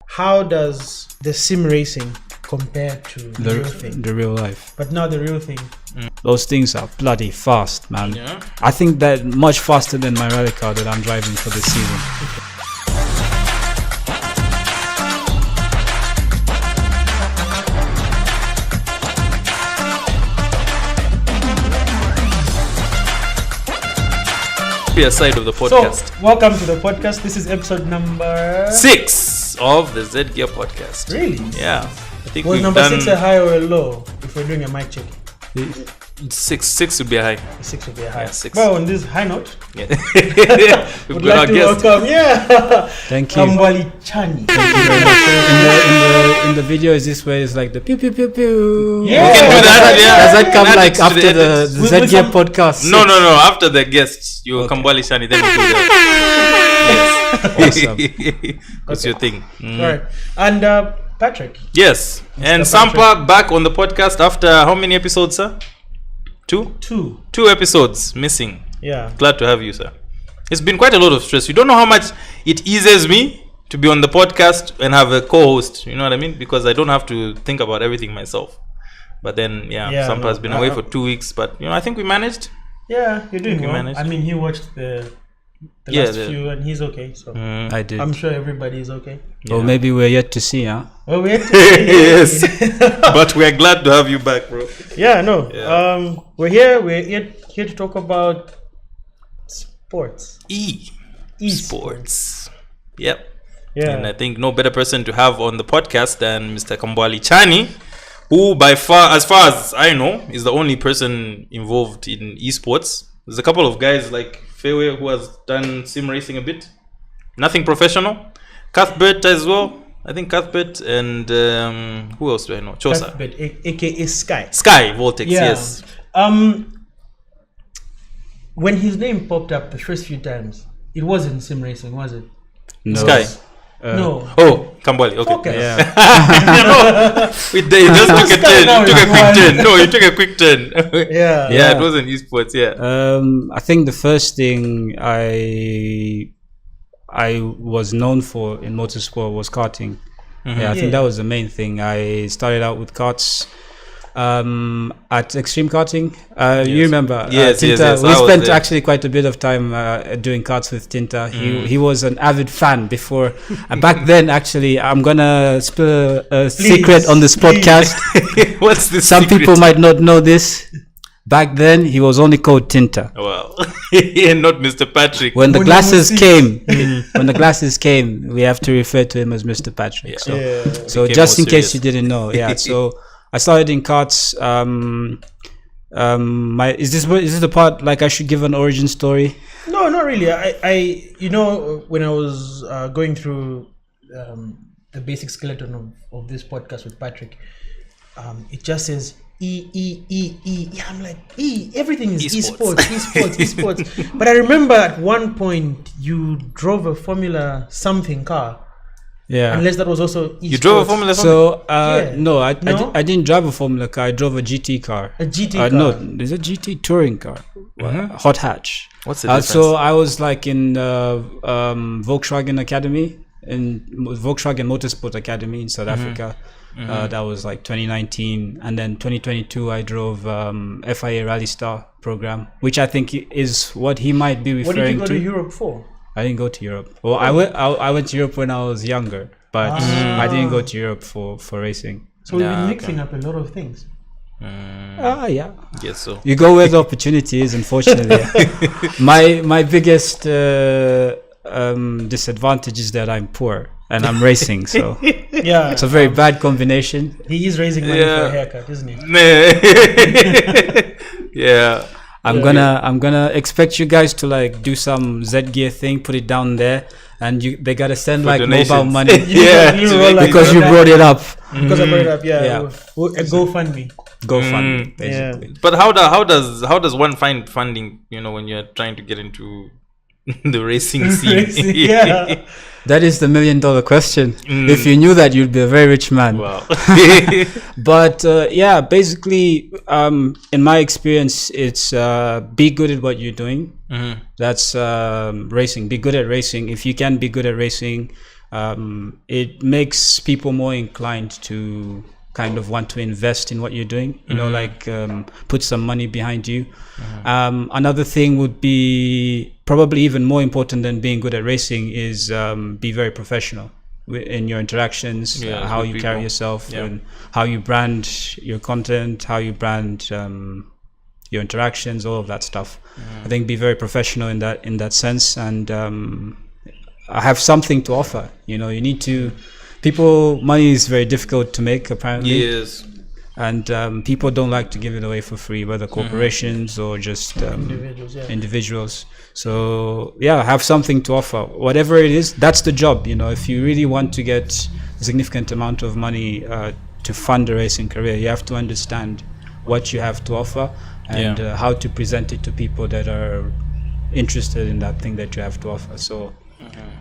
How does the sim racing compare to the real thing? The real life. But now the real thing. Those things are bloody fast, man. Yeah. I think that much faster than my rally car that I'm driving for this season. Side of the podcast. So, welcome to the podcast. This is episode number 6 of the Z Gear podcast. Really? Yeah. I think Was we've number done 6 a high or a low? If we're doing a mic check, 6 would be a high. 6 would be a high. Yeah, 6. Well, on this high note, Yeah. would We've got our like to guest. welcome, Thank you. Kambwali Chani. In the video, is this where it's like the pew pew pew pew? Yeah. We can do that, yeah. Does that come Add like it to after the the edits. With Z Gear some- podcast? No. After the guests, you Kambwali Shani, then you do that. Awesome. Yes. That's your thing. All right. And Patrick. Yes. And Patrick. Sampa back on the podcast after how many episodes, sir? 2? 2. 2 episodes missing. Yeah. Glad to have you, sir. It's been quite a lot of stress. You don't know how much it eases me to be on the podcast and have a co-host. You know what I mean? Because I don't have to think about everything myself. But then, Sampa has been away for 2 weeks. But, I think we managed. Yeah, you're doing You well. managed. I mean, he watched the last few and he's okay. So I did. I'm sure everybody is okay. Or maybe we're yet to see, huh? Well, we have to Yes. But we are glad to have you back, bro. Yeah, no. Yeah. We're here to talk about sports. Esports. Yep. Yeah. And I think no better person to have on the podcast than Mr. Kambwali Chani, who by far as I know, is the only person involved in esports. There's a couple of guys like Fairway who has done sim racing a bit. Nothing professional. Cuthbert as well. I think Cuthbert and who else do I know? Chosa. Cuthbert, aka Sky. Sky Voltex, yes. When his name popped up the first few times, it wasn't sim racing, was it? No. Sky. No. Oh, Kambwali, okay. Focus. Yeah. He just took a turn. now He took a is quick one. turn. No, he took a quick turn. Yeah. Yeah, it wasn't esports, yeah. I think the first thing I was known for in motorsport was karting. Yeah, I think that was the main thing. I started out with karts at Extreme Karting. You remember? Yes, Tinta, yes. We I was spent there. actually quite a bit of time doing karts with Tinta. He was an avid fan before. Back then, actually, I'm gonna spill a secret on this podcast. What's this? Some people might not know this. Back then, he was only called Tinta. Well, not Mr. Patrick. When the When glasses he was came, we have to refer to him as Mr. Patrick. Yeah. So, Yeah. so Became just more in case serious. you didn't know, So I started in karts. Is this the part like I should give an origin story? No, not really. I when I was going through the basic skeleton of this podcast with Patrick, it just says E. Yeah, I'm like everything is esports. But I remember at one point you drove a Formula something car. Yeah. Unless that was also esports. You drove a Formula So Yeah. no, I No? didn't drive a Formula car. I drove a GT car. A GT car. No, there's a GT touring car, hot hatch. What's the difference? So I was like in Volkswagen Academy, in Volkswagen Motorsport Academy in South Africa. That was like 2019, and then 2022 I drove FIA Rally Star program, which I think is what he might be What did you referring go to. to Europe for? I didn't go to Europe. Well, I went to Europe when I was younger, but I didn't go to Europe for racing. So we've been Yeah, mixing up a lot of things. Yeah. Yes, so. You go where the opportunity is, unfortunately. my biggest disadvantage is that I'm poor and I'm racing, so Yeah. it's a very bad combination. He is raising money for a haircut, isn't he? Yeah. I'm gonna expect you guys to like do some Z Gear thing, put it down there, and they gotta send For like donations. mobile money Yeah, You to roll make like because you that. brought it up. Because I brought it up, Yeah. a GoFundMe. GoFundMe, basically. But how does one find funding, when you're trying to get into the racing scene? Yeah. That is the $1 million question. If you knew that, you'd be a very rich man. Wow. But basically, in my experience, it's be good at what you're doing. That's racing. Be good at racing. If you can be good at racing, it makes people more inclined to kind of want to invest in what you're doing, you know, like put some money behind you. Another thing would be probably even more important than being good at racing is be very professional in your interactions, how you carry yourself, and how you brand your content, how you brand your interactions, all of that stuff. I think be very professional in that sense, and have something to offer. You know, you need to. Money is very difficult to make, apparently. Yes. And people don't like to give it away for free, whether corporations or just individuals. So yeah, have something to offer. Whatever it is, that's the job. You know, if you really want to get a significant amount of money to fund a racing career, you have to understand what you have to offer and how to present it to people that are interested in that thing that you have to offer. So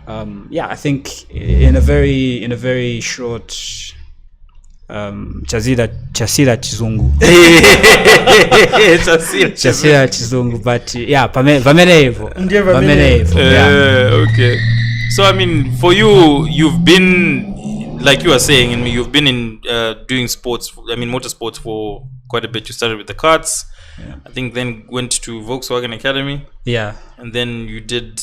I think in a very short chasira chizungu chasira chizungu, but vamene hivyo. Okay, so I mean, for you, you've been, like you were saying, and you've been in doing sports, I mean motorsports, for quite a bit. You started with the karts, I think, then went to Volkswagen Academy, and then you did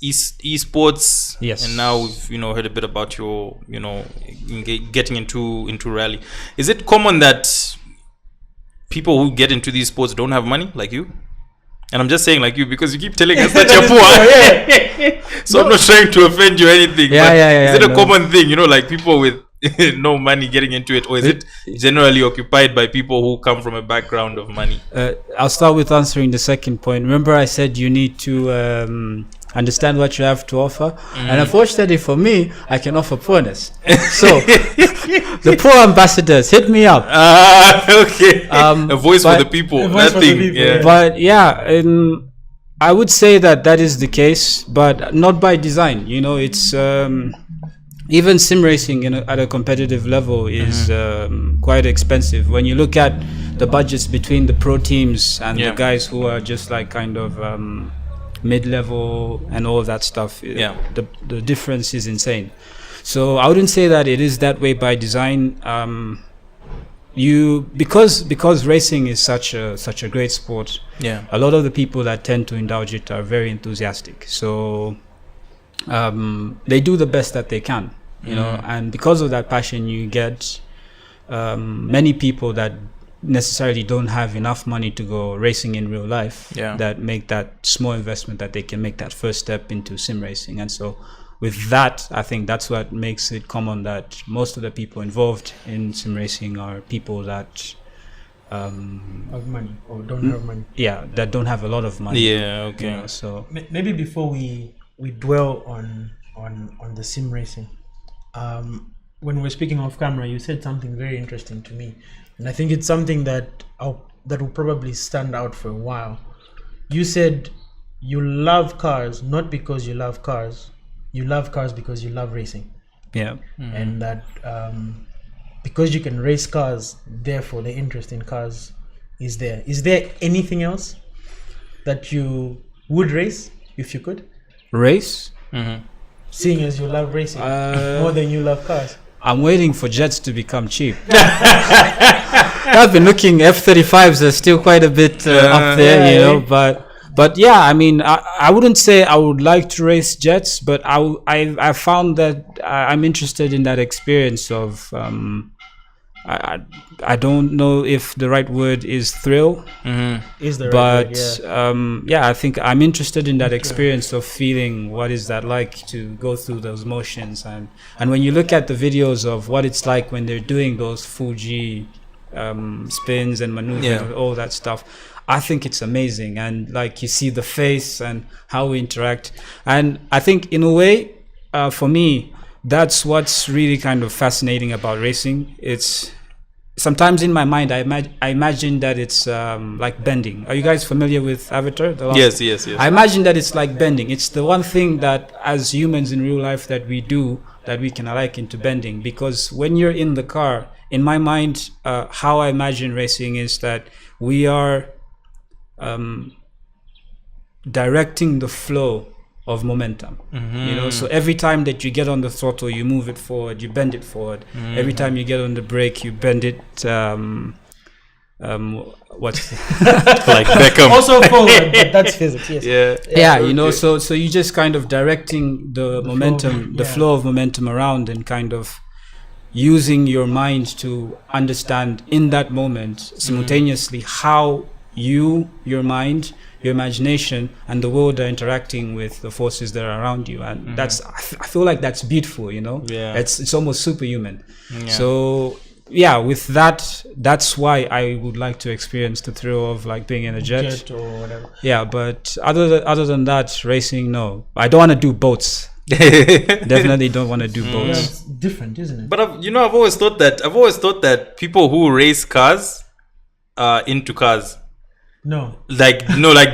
esports, and now we've heard a bit about your getting into rally. Is it common that people who get into these sports don't have money like you? And I'm just saying like you because you keep telling us that you're poor. So I'm not trying to offend you or anything, but is it a common thing, like people with no money getting into it, or is it generally occupied by people who come from a background of money? I'll start with answering the second point. Remember I said you need to understand what you have to offer, and unfortunately for me, I can offer poorness. So the poor ambassadors, hit me up. Okay. A voice for the people. But I would say that is the case, but not by design. It's even sim racing at a competitive level is quite expensive. When you look at the budgets between the pro teams and the guys who are just like kind of mid-level and all of that stuff, the difference is insane. So I wouldn't say that it is that way by design. Because racing is such a great sport, a lot of the people that tend to indulge it are very enthusiastic. So they do the best that they can, and because of that passion, you get many people that necessarily don't have enough money to go racing in real life, that make that small investment that they can make that first step into sim racing. And so with that, I think that's what makes it common that most of the people involved in sim racing are people that have money or don't have money. That don't have a lot of money. Okay. So maybe before we dwell on the sim racing, when we're speaking off camera, you said something very interesting to me, and I think it's something that will probably stand out for a while. You said you love cars not because you love cars. You love cars because you love racing. And that because you can race cars, therefore the interest in cars is there. Is there anything else that you would race if you could? Race? Seeing as you love racing more than you love cars. I'm waiting for jets to become cheap. I've been looking, F-35s are still quite a bit up there, But yeah, I mean, I wouldn't say I would like to race jets, but I found that I'm interested in that experience of I don't know if the right word is thrill, is the right word, I think I'm interested in that experience of feeling what is that like to go through those motions, and when you look at the videos of what it's like when they're doing those Fuji spins and maneuvers and all that stuff, I think it's amazing. And like you see the face and how we interact, and I think in a way for me that's what's really kind of fascinating about racing. It's sometimes in my mind I imagine that it's like bending. Are you guys familiar with Avatar? Yes. I imagine that it's like bending. It's the one thing that as humans in real life that we do that we can liken to bending, because when you're in the car, in my mind, how I imagine racing is that we are directing the flow of momentum. You know, so every time that you get on the throttle, you move it forward, you bend it forward. Every time you get on the brake, you bend it. What's Like Beckham. Also forward, but that's physics. Yes. Yeah. you know, so you just kind of directing the momentum, the flow of momentum around, and kind of using your mind to understand in that moment simultaneously how your mind, your imagination, and the world are interacting with the forces that are around you. And I feel like that's beautiful, you know. Yeah. It's almost superhuman. So yeah, with that's why I would like to experience the thrill of like being in a jet or whatever. Yeah, but other than that, racing, no. I don't want to do boats. Definitely don't want to do boats. That's different, isn't it? But I've always thought that people who race cars are into cars. No. Like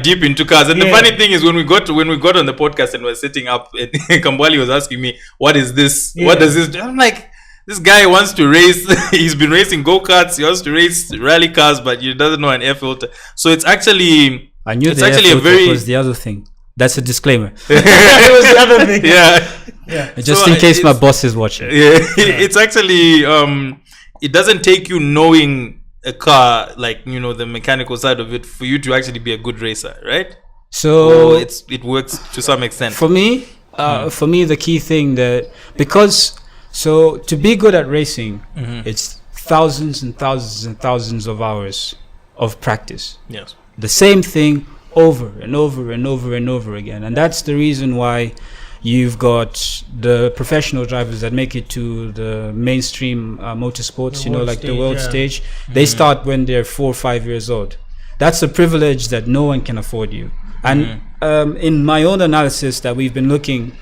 deep into cars. And the funny thing is when we got on the podcast and we're sitting up, Kambwali was asking me, what is this? What does this do? I'm like, this guy wants to race. He's been racing go-karts. He wants to race rally cars, but he doesn't know an air filter. So it's actually I knew it's the actually air a filter very was the other thing. That's a disclaimer. It was the other thing. yeah. Just So in case my boss is watching. Yeah, it's actually it doesn't take you knowing a car, like, you know, the mechanical side of it, for you to actually be a good racer, right? So it works to some extent. for me, the key thing so to be good at racing, it's thousands and thousands and thousands of hours of practice. Yes. The same thing over and over and over and over again. And that's the reason why you've got the professional drivers that make it to the mainstream motorsports, you know, like the world stage. They start when they're 4 or 5 years old. That's a privilege that no one can afford you. And in my own analysis that we've been looking,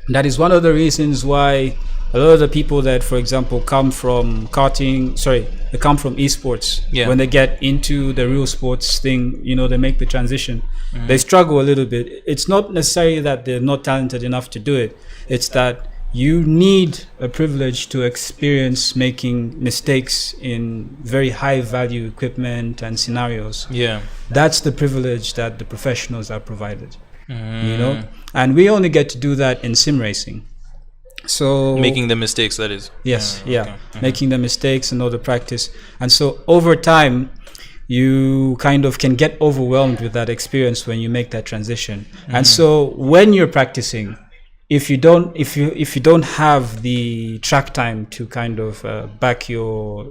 that is one of the reasons why a lot of the people that, for example, come from they come from esports, when they get into the real sports thing, you know, they make the transition, they struggle a little bit. It's not necessarily that they're not talented enough to do it. It's that you need a privilege to experience making mistakes in very high value equipment and scenarios. Yeah. That's the privilege that the professionals are provided, you know, and we only get to do that in sim racing. So Making the mistakes, that is. Yes, Okay. making the mistakes and all the practice. And so over time, you kind of can get overwhelmed with that experience when you make that transition. And so when you're practicing, if you don't have the track time to kind of back your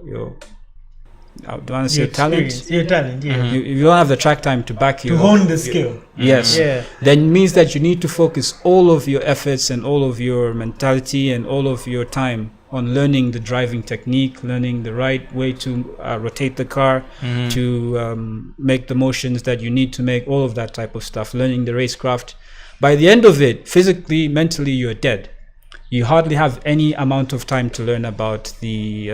I don't want to say talent. Your talent, yeah. You don't have the track time to back To hone the skill. Yes. Yeah. Then it means that you need to focus all of your efforts and all of your mentality and all of your time on learning the driving technique, learning the right way to rotate the car, to make the motions that you need to make, all of that type of stuff, learning the racecraft. By the end of it, physically, mentally, you're dead. You hardly have any amount of time to learn about the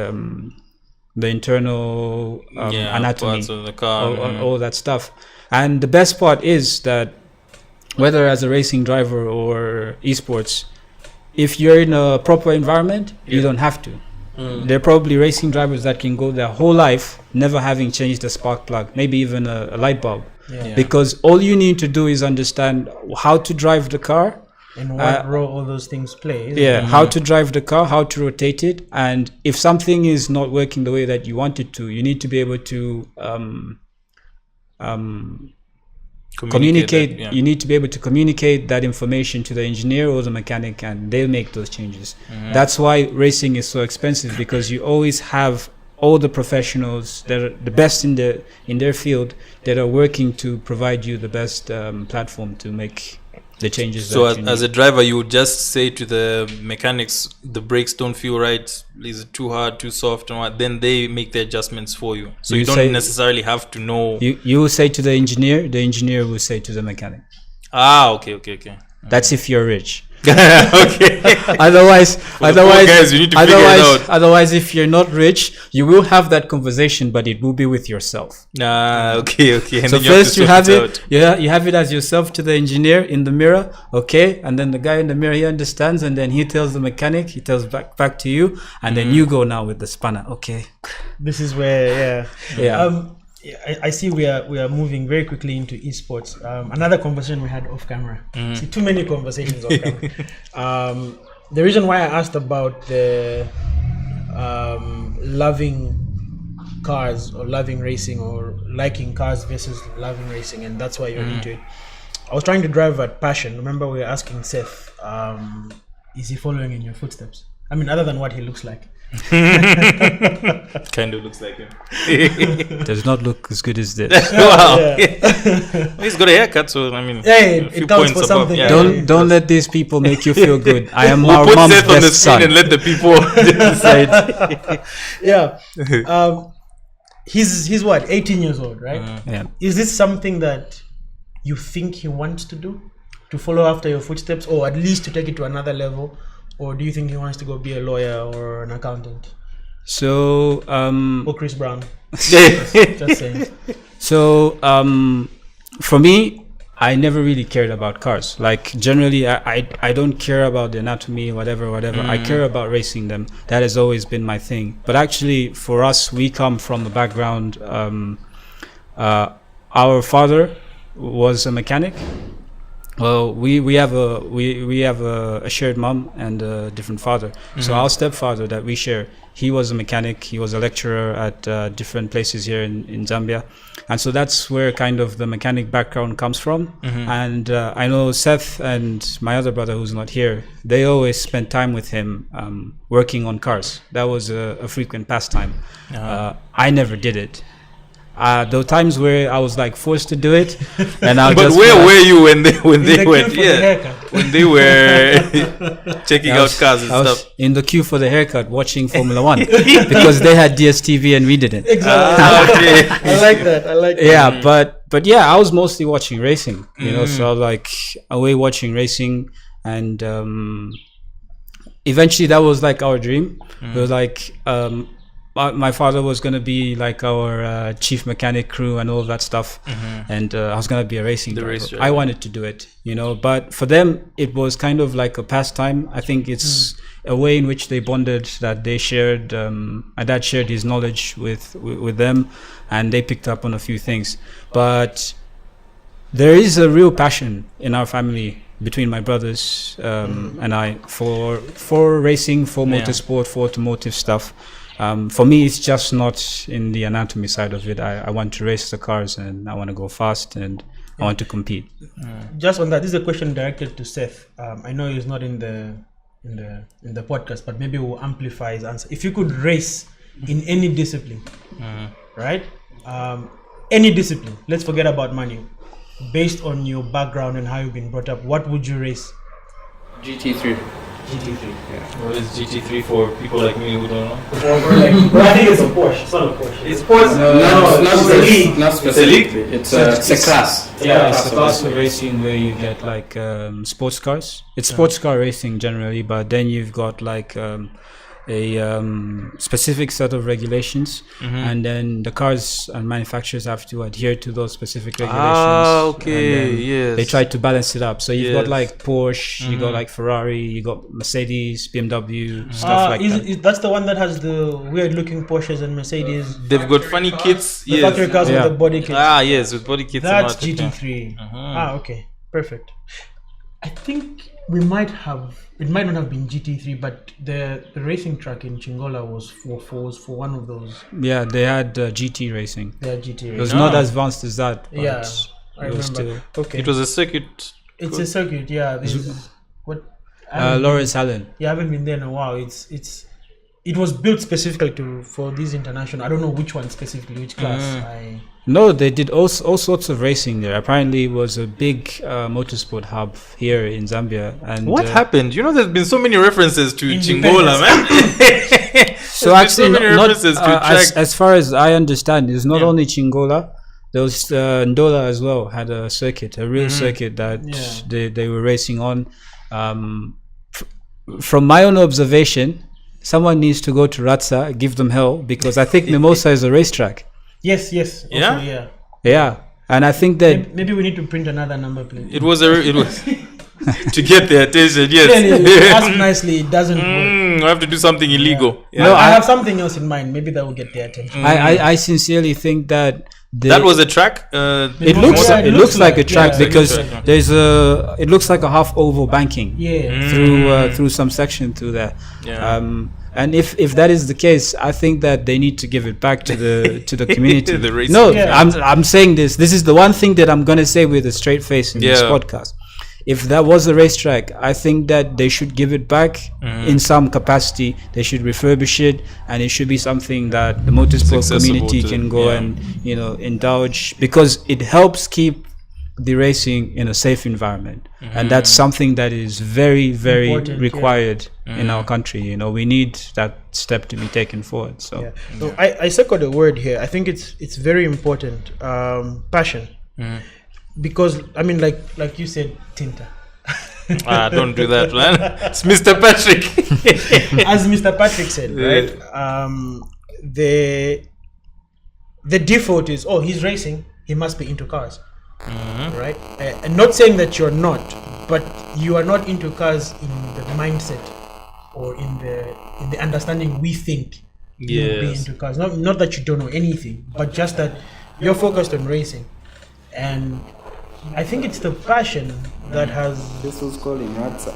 internal anatomy parts of the car, all that stuff. And the best part is that whether as a racing driver or esports, if you're in a proper environment, you don't have to. There are probably racing drivers that can go their whole life never having changed a spark plug, maybe even a light bulb, because all you need to do is understand how to drive the car And what role all those things play. How to drive the car, how to rotate it, and if something is not working the way that you want it to, you need to be able to communicate. You need to be able to communicate that information to the engineer or the mechanic, and they'll make those changes. That's why racing is so expensive, because you always have all the professionals that are the best in their field that are working to provide you the best platform to make the changes. So as a driver, you would just say to the mechanics, the brakes don't feel right, is it too hard, too soft, and what? Then they make the adjustments for you. So you don't necessarily have to know. You will say to the engineer will say to the mechanic. Okay. That's if you're rich. Okay. Otherwise, guys, you need to figure it out. Otherwise, if you're not rich, you will have that conversation, but it will be with yourself. Okay. And so first you have it. Yeah, you have it as yourself to the engineer in the mirror. Okay, and then the guy in the mirror, he understands, and then he tells the mechanic. He tells back to you, and then you go now with the spanner. Okay. This is where, yeah. I see we are moving very quickly into esports. Another conversation we had off camera. See, too many conversations off camera. The reason why I asked about the loving cars or loving racing or liking cars versus loving racing, and that's why you're into it. I was trying to drive at passion. Remember, we were asking Seth, is he following in your footsteps? I mean, other than what he looks like. Kind of looks like him. Does not look as good as this. Wow. Yeah. He's got a haircut, so I mean, Hey, a few it counts points for above. something. Yeah. Don't let these people make you feel good. I am We'll our put mom's Seth on the best screen son. and let the people decide. Yeah. He's what, 18 years old, right? Yeah. Is this something that you think he wants to do? To follow after your footsteps, or at least to take it to another level? Or do you think he wants to go be a lawyer or an accountant? So Or Chris Brown? Just saying. So for me, I never really cared about cars. Like generally, I don't care about the anatomy, whatever. I care about racing them. That has always been my thing. But actually, for us, we come from a background. Our father was a mechanic. Well, we have a shared mom and a different father. So our stepfather that we share, he was a mechanic. He was a lecturer at different places here in Zambia, and so that's where kind of the mechanic background comes from. And I know Seth and my other brother who's not here, they always spent time with him working on cars. That was a frequent pastime. I never did it. There were times where I was like forced to do it, and I But just where were you when they the went? queue for the haircut. When they were checking out cars and I was stuff. in the queue for the haircut watching Formula One because they had DSTV and we didn't. Exactly. Okay. I like that. Yeah, but yeah, I was mostly watching racing, you know, so like away watching racing, and eventually that was like our dream. It was like my father was going to be like our chief mechanic crew and all of that stuff, and I was going to be a racing driver. race driver. I wanted to do it, you know, but for them it was kind of like a pastime. I think it's a way in which they bonded, that they shared, my dad shared his knowledge with them, and they picked up on a few things. But there is a real passion in our family between my brothers and I for racing, for motorsport, for automotive stuff. For me, it's just not in the anatomy side of it. I want to race the cars, and I want to go fast, and I want to compete. Just on that, this is a question directed to Seth. I know he's not in the podcast, but maybe we'll amplify his answer. If you could race in any discipline, right? Any discipline. Let's forget about money. Based on your background and how you've been brought up, what would you race? GT3. GT3. What is GT3 for people like me who don't know? Well, I think it's a Porsche. It's not a Porsche. It's Porsche. Not specifically. It's a class. Yeah, it's a class of racing where you get like sports cars. It's sports car racing generally, but then you've got like a specific set of regulations, and then the cars and manufacturers have to adhere to those specific regulations. Okay, and then yes. they try to balance it up. So you've got Yes. like Porsche, you got like Ferrari, you got Mercedes, BMW, stuff like that. That's the one that has the weird-looking Porsches and Mercedes. They've got funny kits. The factory cars Yeah. with the body kits. Yes, with body kits. That's and all that. GT3. Okay, perfect. I think we might have. It might not have been GT3, but the racing track in Chingola was for one of those. Yeah, they had GT racing. They had GT It was racing. not as advanced as that, but Yeah, I it was remember. still. Okay, It was a circuit. it's a circuit. Yeah, there's what? Lawrence Allen. Yeah, I haven't been there in a while. It was built specifically for these international. I don't know which one specifically, which class. No, they did all sorts of racing there. Apparently, it was a big motorsport hub here in Zambia. And What happened? You know, there's been so many references to Independence. Chingola, man. So actually, so many not, references to track. as far as I understand, it's not Yeah. only Chingola. There was Ndola as well, had a circuit, a real circuit that they were racing on. From my own observation, someone needs to go to Ratsa, give them hell, because I think Mimosa is a racetrack. Yes. Also, Yeah? yeah. Yeah, and I think that Maybe we need to print another number plate. It was to get their attention. Clearly, Yes. ask nicely. It doesn't work. I have to do something illegal. No, I have something else in mind. Maybe that will get their attention. I sincerely think that That was a track. It looks like a track because track. there's it looks like a half oval banking through some section through there. Yeah. And if that is the case, I think that they need to give it back to the community. The racing. No, Yeah. I'm saying this. This is the one thing that I'm gonna say with a straight face in this podcast. If that was a racetrack, I think that they should give it back in some capacity. They should refurbish it, and it should be something that the motorsport community can go and indulge, because it helps keep the racing in a safe environment, and that's something that is very, very Important, required in our country. We need that step to be taken forward. So So I second the word here. I think it's very important. Passion. Because I mean, like you said, Tinta. Don't do that, man. It's Mr. Patrick. As Mr. Patrick said, right? The default is, he's racing, he must be into cars, right? And not saying that you're not, but you are not into cars in the mindset or in the understanding we think you would be into cars. Not that you don't know anything, but just that you're focused on racing. And I think it's the passion that has. This was calling Ratsa.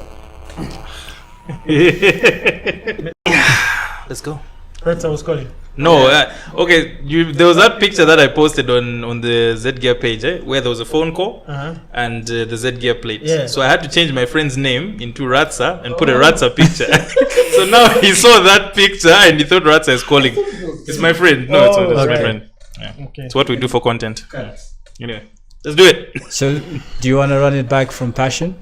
Let's go. That's what I was calling. No, okay. There was that picture that I posted on the Z Gear page, where there was a phone call and the Z Gear plate. Yeah. So I had to change my friend's name into Ratsa and put a Ratsa picture. So now he saw that picture and he thought Ratsa is calling. It's my friend. No, it's not. It's my friend. Yeah. Okay. It's what we do for content. Anyway, let's do it. So, do you want to run it back from passion?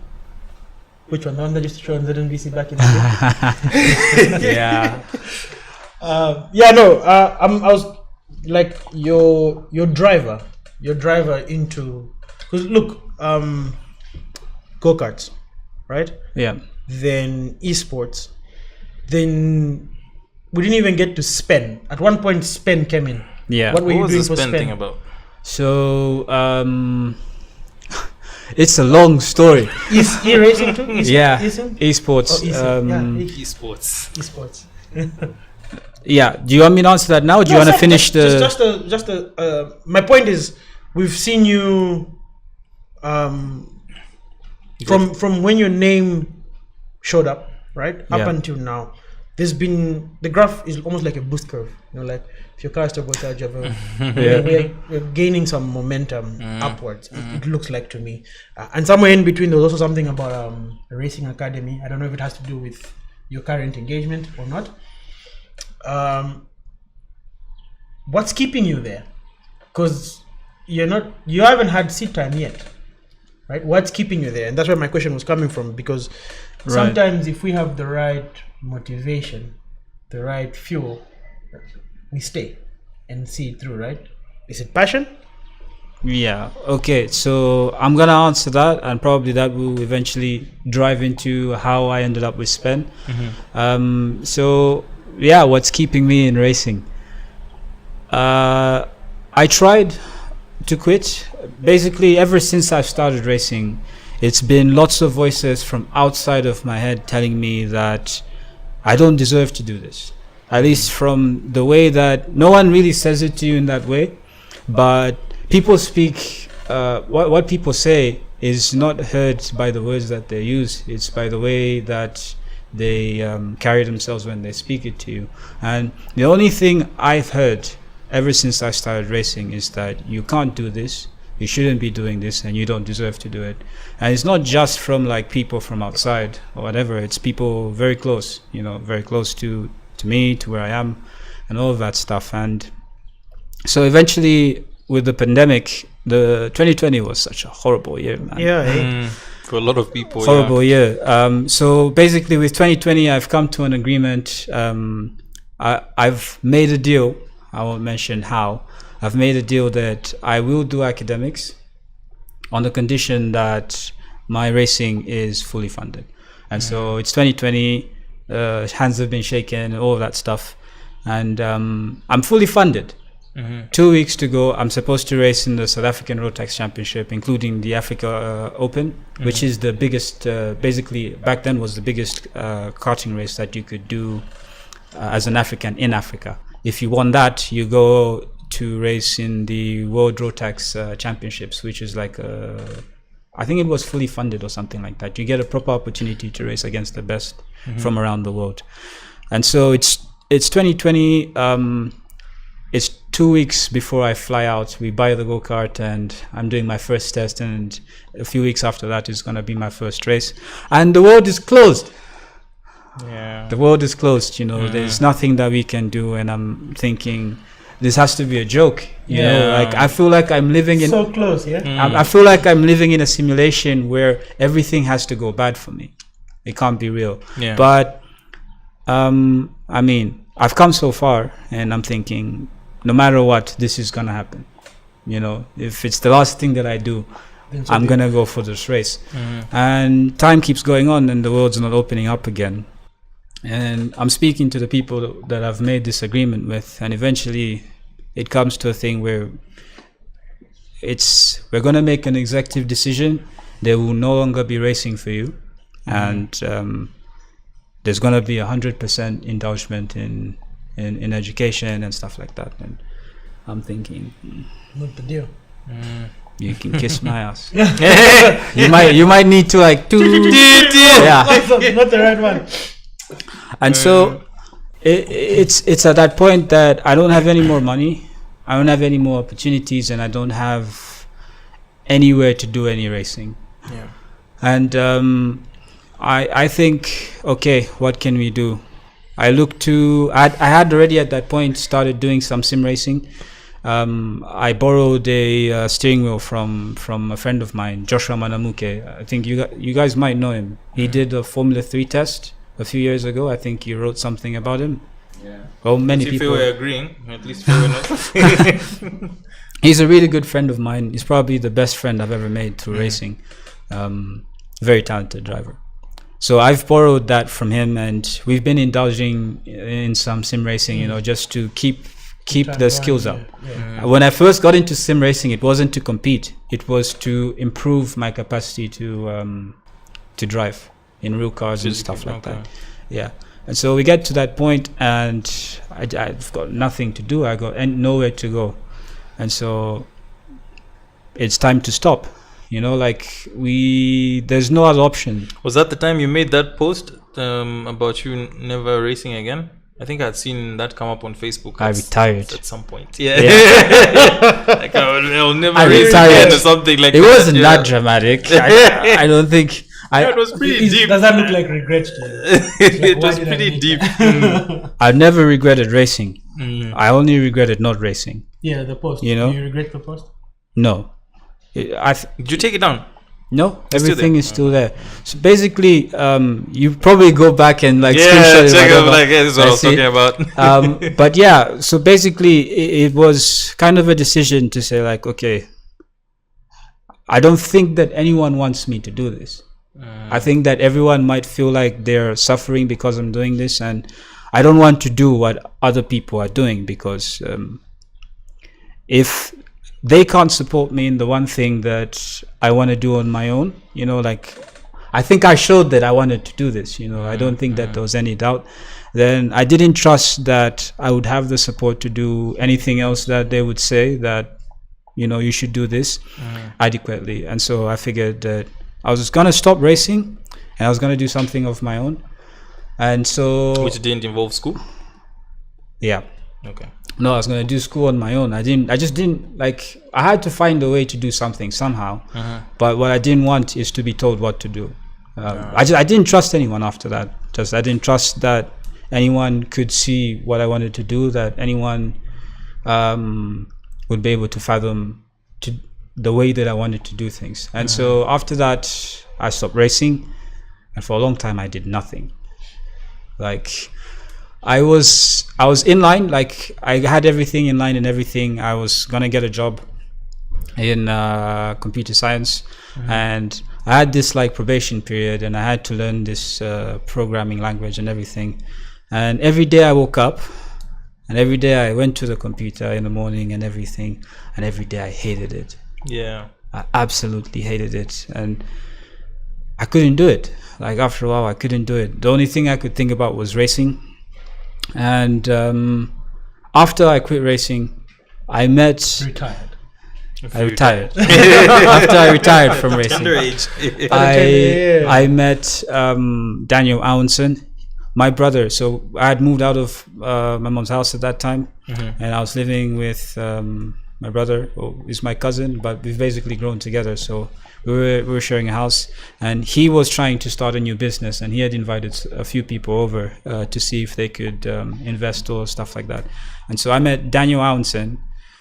Which one? The one that used to show on ZNBC back in the day? Yeah. I was like your driver into, because look, go-karts, right? Yeah. Then esports, then we didn't even get to Spen. At one point, Spen came in. Yeah. What were What you was doing the for Spen Spen? thing about? So, it's a long story. E-racing too? Yeah. E-sim? Esports. Oh, e-sim. Esports. Esports. Yeah. Do you want me to answer that now? Or do you want to finish the? My point is, we've seen you from when your name showed up, right? Up Yeah. until now. There's been, the graph is almost like a boost curve. Like if your car is turbocharged, we're gaining some momentum upwards. It looks like to me. And somewhere in between, there was also something about a racing academy. I don't know if it has to do with your current engagement or not. What's keeping you there? Because you haven't had seat time yet, right? What's keeping you there? And that's where my question was coming from, because sometimes if we have the right motivation, the right fuel, we stay and see it through, right? Is it passion? Yeah. Okay. So I'm gonna answer that, and probably that will eventually drive into how I ended up with Spen. So yeah, what's keeping me in racing? I tried to quit. Basically, ever since I've started racing, it's been lots of voices from outside of my head telling me that I don't deserve to do this. At least from the way that no one really says it to you in that way, but people speak. What people say is not heard by the words that they use. It's by the way that they carry themselves when they speak it to you. And the only thing I've heard ever since I started racing is that you can't do this, you shouldn't be doing this, and you don't deserve to do it. And it's not just from like people from outside or whatever, it's people very close, very close to me, to where I am, and all of that stuff. And so eventually with the pandemic, the 2020 was such a horrible year, man. Yeah. For a lot of people, Horrible year. So basically with 2020, I've come to an agreement. I've made a deal. I won't mention how. I've made a deal that I will do academics on the condition that my racing is fully funded. And so it's 2020, hands have been shaken, all of that stuff. And I'm fully funded. 2 weeks to go. I'm supposed to race in the South African Road Tax Championship, including the Africa Open, which is the biggest, basically back then was the biggest karting race that you could do as an African in Africa. If you won that, you go to race in the World Rotax Championships, which is like I think it was fully funded or something like that. You get a proper opportunity to race against the best from around the world. And so it's 2020. It's 2 weeks before I fly out. We buy the go-kart and I'm doing my first test, and a few weeks after that is going to be my first race. And the world is closed. Yeah. The world is closed, there's nothing that we can do. And I'm thinking, this has to be a joke, you know, like I feel like I'm living in so close, yeah. I feel like I'm living in a simulation where everything has to go bad for me. It can't be real. Yeah. But I mean, I've come so far, and I'm thinking, no matter what, this is gonna happen. If it's the last thing that I do, I'm gonna go for this race. And time keeps going on, and the world's not opening up again. And I'm speaking to the people that I've made this agreement with, and eventually it comes to a thing where we're going to make an executive decision. They will no longer be racing for you, and there's going to be 100% indulgement in education and stuff like that. And I'm thinking, Not the deal. you can kiss my ass. you might need to like yeah. Not the right one. And so it's at that point that I don't have any more money, I don't have any more opportunities, and I don't have anywhere to do any racing. Yeah. And I think, okay, what can we do? I had already at that point started doing some sim racing. I borrowed a steering wheel from a friend of mine, Joshua Manamuke. I think you guys might know him. He did a Formula 3 test a few years ago. I think you wrote something about him. Yeah. Well, many If people. we were agreeing, at least we were not. He's a really good friend of mine. He's probably the best friend I've ever made through racing. Very talented driver. So I've borrowed that from him, and we've been indulging in some sim racing, just to keep the skills up. When I first got into sim racing, it wasn't to compete. It was to improve my capacity to drive in real cars and stuff like that. Yeah. And so we get to that point, and I've got nothing to do. I got nowhere to go. And so it's time to stop. There's no other option. Was that the time you made that post about you never racing again? I think I'd seen that come up on Facebook. I retired at some point. Yeah. Like I'll never race again or something like it that. It wasn't that dramatic. I don't think. It was pretty deep. Does that look like regret to you? It was pretty deep. I never regretted racing. I only regretted not racing. Yeah, the post. Do you regret the post? No. Did you take it down? No, everything is still there. So basically, you probably go back and screenshot check it. This is what I was talking about. But yeah, so basically, it was kind of a decision to say okay, I don't think that anyone wants me to do this. I think that everyone might feel like they're suffering because I'm doing this, and I don't want to do what other people are doing, because if they can't support me in the one thing that I want to do on my own, I think I showed that I wanted to do this, I don't think that there was any doubt. Then I didn't trust that I would have the support to do anything else that they would say that, you should do this adequately. And so I figured that I was just going to stop racing and I was going to do something of my own. And so... Which didn't involve school? Yeah. Okay. No, I was going to do school on my own. I had to find a way to do something somehow. But what I didn't want is to be told what to do. I didn't trust anyone after that. I didn't trust that anyone could see what I wanted to do, that anyone would be able to fathom the way that I wanted to do things. And so after that, I stopped racing. And for a long time, I did nothing. I was in line, I had everything in line and everything. I was gonna get a job in computer science, and I had this probation period, and I had to learn this programming language and everything. And every day I woke up, and every day I went to the computer in the morning and everything, and every day I hated it. Yeah, I absolutely hated it, and I couldn't do it. After a while, I couldn't do it. The only thing I could think about was racing. And after I quit racing, I met. Retired. I retired after I retired from racing. Underage. I met Daniel Aronson, my brother. So I had moved out of my mom's house at that time, and I was living with my brother, who is my cousin, but we've basically grown together. So we were sharing a house, and he was trying to start a new business, and he had invited a few people over to see if they could invest or stuff like that. And so I met Daniel Aronson,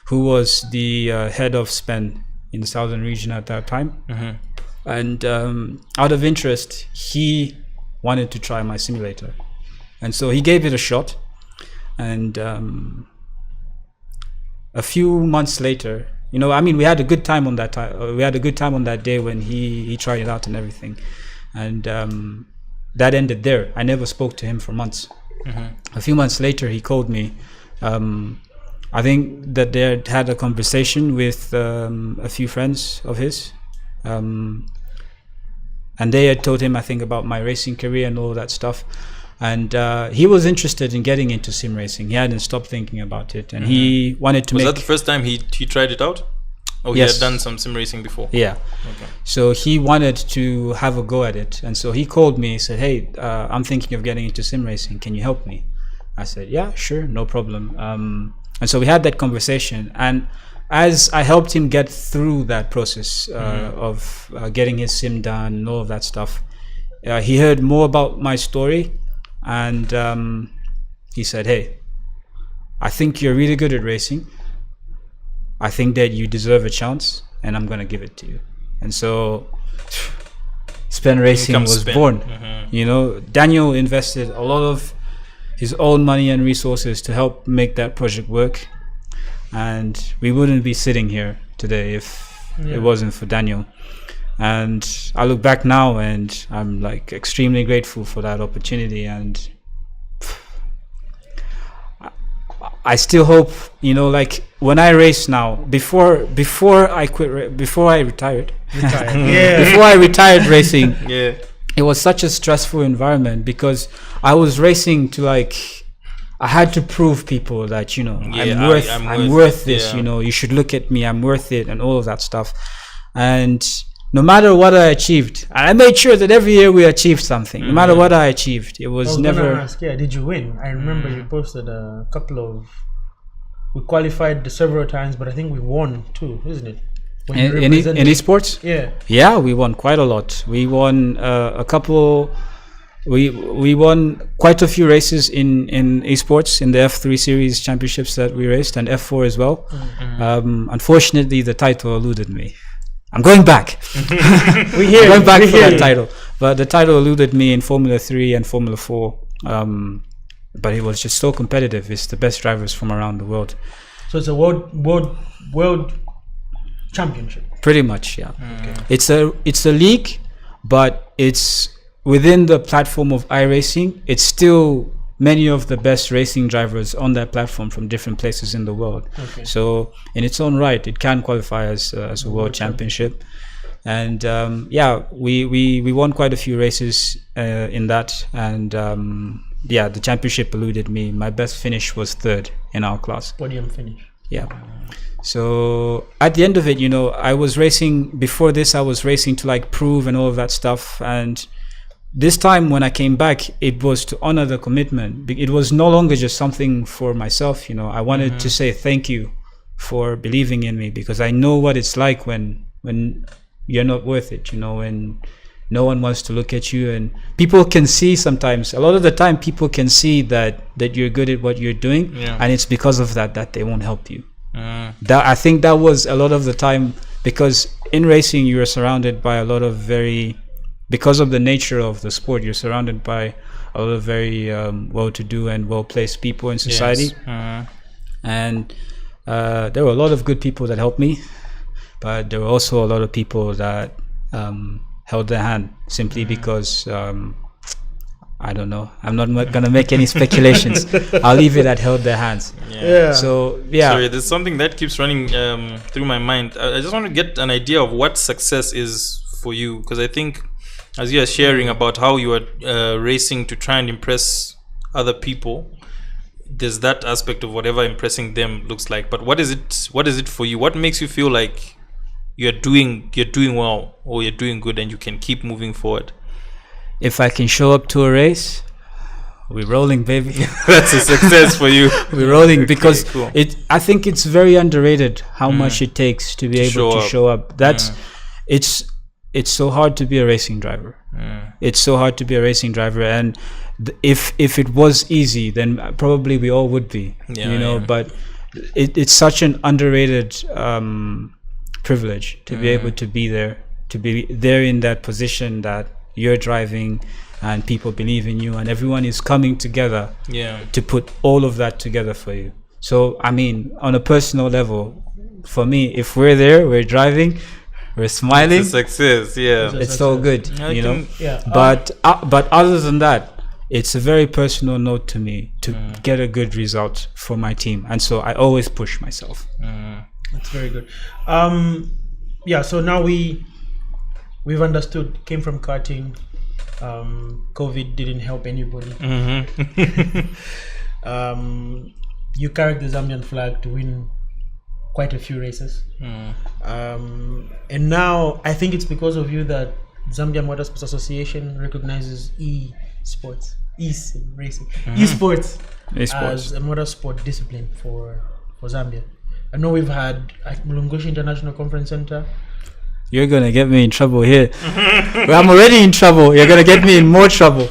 who was the head of spend in the southern region at that time. And out of interest, he wanted to try my simulator, and so he gave it a shot. And a few months later, you know, I mean, we had a good time on that time. We had a good time on that day when he tried it out and everything, and that ended there. I never spoke to him for months. A few months later, he called me. I think that they had a conversation with a few friends of his, and they had told him, I think, about my racing career and all that stuff. And he was interested in getting into sim racing. He hadn't stopped thinking about it, and he wanted to Was that the first time he tried it out? Oh, Yes. he had done some sim racing before. Yeah. Okay. So he wanted to have a go at it, and so he called me. He said, "Hey, I'm thinking of getting into sim racing. Can you help me?" I said, "Yeah, sure, no problem." And so we had that conversation, and as I helped him get through that process of getting his sim done and all of that stuff, he heard more about my story, and he said, "Hey, I think you're really good at racing. I think that you deserve a chance, and I'm gonna give it to you." And so Spend Racing was Spend. born. You know, Daniel invested a lot of his own money and resources to help make that project work, and we wouldn't be sitting here today if it wasn't for Daniel. And I look back now and I'm like extremely grateful for that opportunity, and I still hope, you know, like when I race now, before I quit, before I retired, before I retired racing, Yeah. it was such a stressful environment because I was racing to, like, I had to prove people that, you know, Yeah, I'm worth this, yeah. you know, you should look at me, I'm worth it, and all of that stuff. And no matter what I achieved, and I made sure that every year we achieved something. No matter what I achieved, it was Gonna never. ask, did you win? I remember you posted a couple of. We qualified several times, but I think we won too, isn't it? When you In represented- esports, Yeah. we won quite a lot. We won a couple. We won quite a few races in esports in the F3 series championships that we raced, and F4 as well. Unfortunately, the title eluded me. I'm going back. We hear Going back we for hear that you. title, but the title eluded me in Formula 3 and Formula 4. But it was just so competitive. It's the best drivers from around the world. So it's a world championship. Pretty much, yeah. It's a league, but it's within the platform of iRacing. It's still many of the best racing drivers on that platform from different places in the world. Okay. So in its own right, it can qualify as a world championship. And we won quite a few races in that, and the championship eluded me. My best finish was third in our class. Podium finish. Yeah. So at the end of it, you know, I was racing before this. I was racing to, like, prove and all of that stuff. And this time when I came back, it was to honor the commitment. It was no longer just something for myself. You know, I wanted to say thank you for believing in me, because I know what it's like when you're not worth it. You know, when no one wants to look at you, and people can see sometimes. A lot of the time, people can see that you're good at what you're doing, and it's because of that they won't help you. That, I think that was a lot of the time, because in racing you are surrounded by a lot of because of the nature of the sport, you're surrounded by a lot of very well-to-do and well-placed people in society. Yes. And there were a lot of good people that helped me, but there were also a lot of people that held their hand simply because I don't know. I'm not gonna make any speculations. I'll leave it at held their hands. Yeah. So yeah. Sorry, there's something that keeps running through my mind. I just want to get an idea of what success is for you, because I think as you are sharing about how you are racing to try and impress other people, there's that aspect of whatever impressing them looks like. But what is it for you? What makes you feel like you're doing well, or you're doing good, and you can keep moving forward? If I can show up to a race, we're rolling, baby. That's a success for you. We're rolling because cool. I think it's very underrated how much it takes to be able to show up. That's it's so hard to be a racing driver. It's so hard to be a racing driver, and if it was easy, then probably we all would be. But it's such an underrated privilege to be able to be there in that position that you're driving, and people believe in you, and everyone is coming together to put all of that together for you. So I mean, on a personal level, for me, if we're there, we're driving, we're smiling, it's a success. it's so good, Yeah. But other than that, it's a very personal note to me to get a good result for my team, and so I always push myself. That's very good. So now we've understood. Came from karting. COVID didn't help anybody. You carried the Zambian flag to win quite a few races. And now I think it's because of you that Zambia Motorsports Association recognizes esports as a motorsport discipline for Zambia. I know we've had at Mulungushi International Conference Center. You're gonna get me in trouble here. I'm already in trouble. You're gonna get me in more trouble.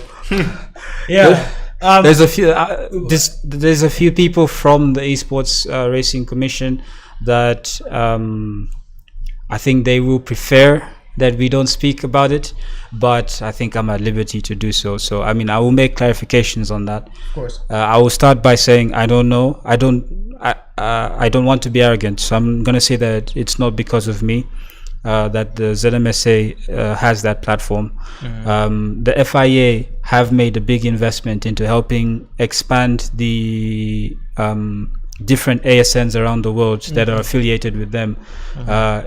There's a few. There's a few people from the Esports Racing Commission that I think they will prefer that we don't speak about it, but I think I'm at liberty to do so. So I mean, I will make clarifications on that. Of course. I will start by saying I don't know. I don't want to be arrogant, so I'm gonna say that it's not because of me. That the ZMSA has that platform. The FIA have made a big investment into helping expand the different ASNs around the world that are affiliated with them,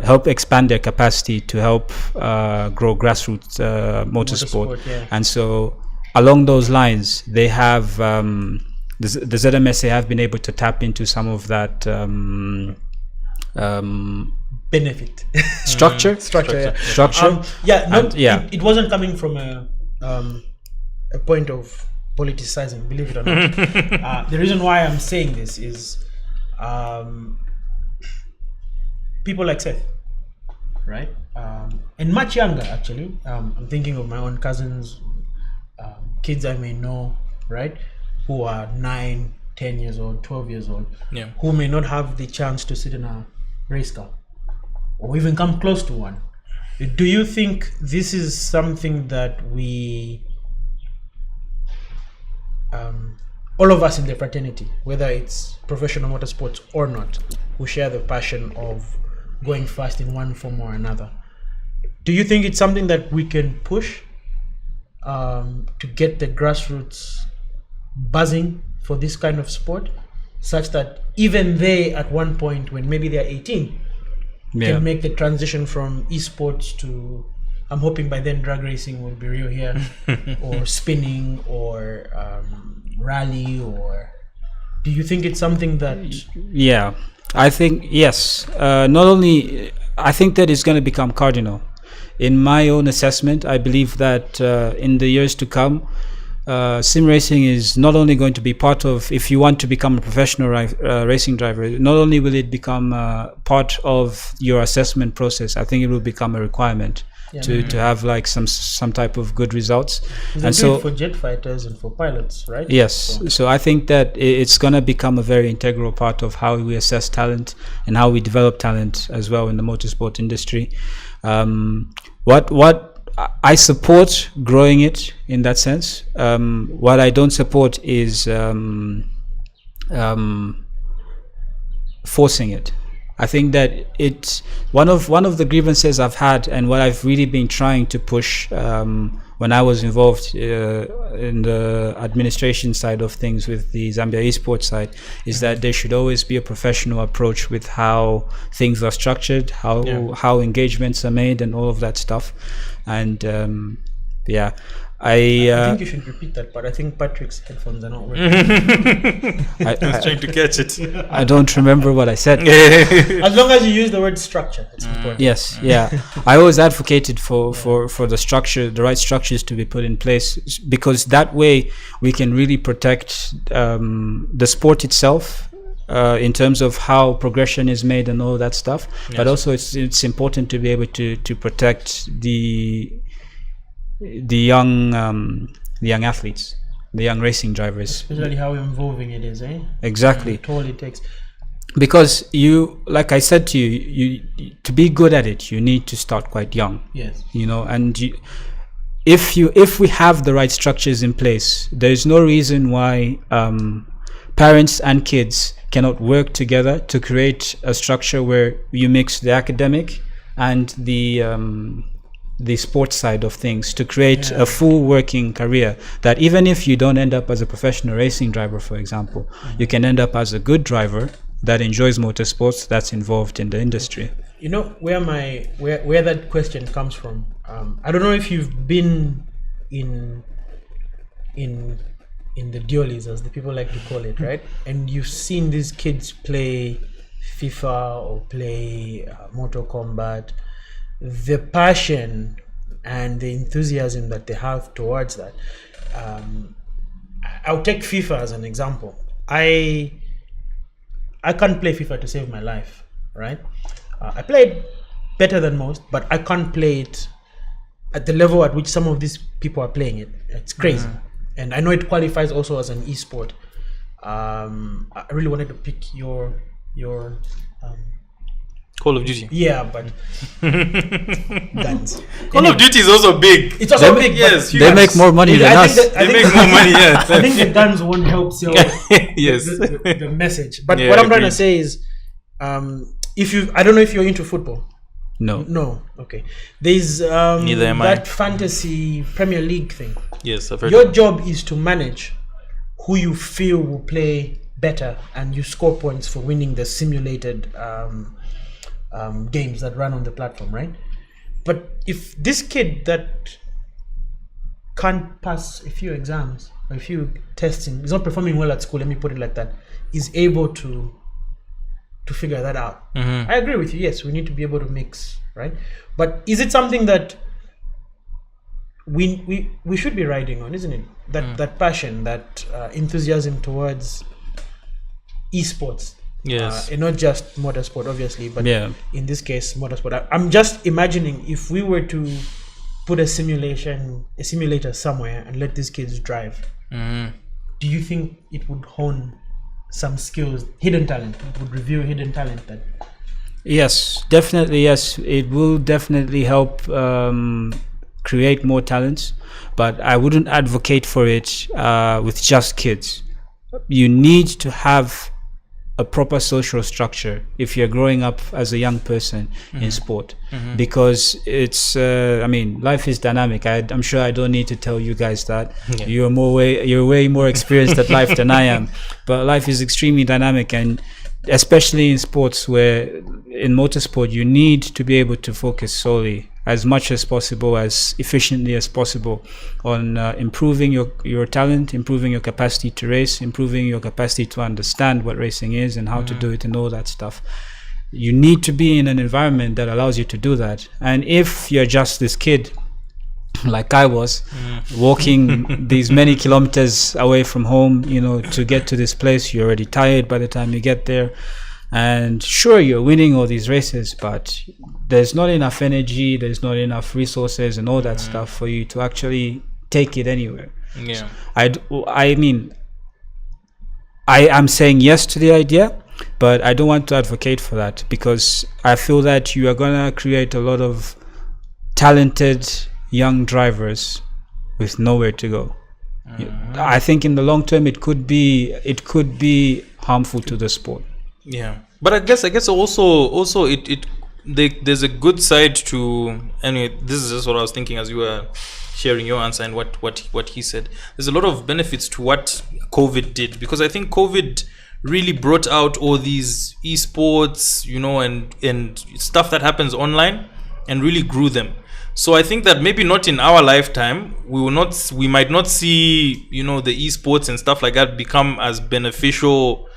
help expand their capacity to help grow grassroots motorsport. And so along those lines, they have the ZMSA have been able to tap into some of that benefit structure. It wasn't coming from a point of politicizing, believe it or not. The reason why I'm saying this is people like Seth, right, and much younger actually. I'm thinking of my own cousins, kids I may know, right, who are 9, 10 years old, 12 years old, who may not have the chance to sit in a race car or even come close to one. Do you think this is something that we, all of us in the fraternity, whether it's professional motorsports or not, who share the passion of going fast in one form or another, do you think it's something that we can push to get the grassroots buzzing for this kind of sport, such that even they at one point when maybe they're 18 can make the transition from esports to, I'm hoping by then drag racing will be real here, or spinning, or rally, or do you think it's something that... I think yes. Not only, I think that it's going to become cardinal. In my own assessment, I believe that in the years to come, sim racing is not only going to be part of, if you want to become a professional racing driver, not only will it become part of your assessment process, I think it will become a requirement to have like some type of good results. And so for jet fighters and for pilots, right? Yes. So I think that it's going to become a very integral part of how we assess talent and how we develop talent as well in the motorsport industry. What I support growing it in that sense. What I don't support is forcing it. I think that it's one of the grievances I've had, and what I've really been trying to push when I was involved in the administration side of things with the Zambia esports side, is that there should always be a professional approach with how things are structured, how engagements are made, and all of that stuff. And I I think you should repeat that, but I think Patrick's headphones are not working. I was trying to catch it. I don't remember what I said. As long as you use the word structure, it's important. Yes, yeah. I always advocated for the structure, the right structures to be put in place, because that way we can really protect the sport itself in terms of how progression is made and all that stuff. Yes. But also it's important to be able to protect the young athletes, the young racing drivers. Especially how involving it is, eh? Exactly. The toll it takes. Because you, like I said to you, to be good at it, you need to start quite young. Yes. You know, and if we have the right structures in place, there is no reason why parents and kids cannot work together to create a structure where you mix the academic and the sports side of things to create a full working career, that even if you don't end up as a professional racing driver, for example, you can end up as a good driver that enjoys motorsports, that's involved in the industry. You know where that question comes from. I don't know if you've been in the dualies, as the people like to call it, right? And you've seen these kids play FIFA or play Mortal Kombat. The passion and the enthusiasm that they have towards that. I'll take FIFA as an example. I can't play FIFA to save my life, right? I played better than most, but I can't play it at the level at which some of these people are playing it. It's crazy. And I know it qualifies also as an esport. I really wanted to pick your Call of Duty. yeah, but guns. Call of Duty is also big. It's also They- big. yes, but They make more money than us. They make more money. Yeah. I think the guns won't help sell Yes. the message. But Yeah, what I'm trying to agreed. say is, I don't know if you're into football. No. No, okay. There's Neither am I. that fantasy Premier League thing. Yes, I've heard. Your job is to manage who you feel will play better, and you score points for winning the simulated games that run on the platform, right? But if this kid that can't pass a few exams or a few testing, is not performing well at school, let me put it like that, is able to figure that out. I agree with you. Yes, we need to be able to mix, right? But is it something that we should be riding on, isn't it? That passion, that enthusiasm towards esports. Yes. And not just motorsport, obviously, but Yeah. in this case, motorsport. I'm just imagining if we were to put a simulator somewhere and let these kids drive. Do you think it would hone some skills, hidden talent? It would reveal hidden talent that. Yes, definitely. Yes, it will definitely help create more talents, but I wouldn't advocate for it with just kids. You need to have a proper social structure if you're growing up as a young person in sport, because it's life is dynamic. I'm sure I don't need to tell you guys that. You're way more experienced at life than I am, but life is extremely dynamic, and especially in sports, where in motorsport you need to be able to focus solely, as much as possible, as efficiently as possible, on improving your talent, improving your capacity to race, improving your capacity to understand what racing is and how to do it and all that stuff. You need to be in an environment that allows you to do that. And if you're just this kid, like I was, walking these many kilometers away from home, to get to this place, you're already tired by the time you get there. And sure, you're winning all these races, but there's not enough energy, there's not enough resources and all that stuff for you to actually take it anywhere. Yeah. I mean, I am saying yes to the idea, but I don't want to advocate for that, because I feel that you are going to create a lot of talented young drivers with nowhere to go. I think in the long term it could be harmful to the sport. Yeah, but I guess also there's a good side to. Anyway, this is just what I was thinking as you were sharing your answer and what he said. There's a lot of benefits to what COVID did, because I think COVID really brought out all these esports, and stuff that happens online, and really grew them. So I think that maybe not in our lifetime, we might not see, the esports and stuff like that become as beneficial,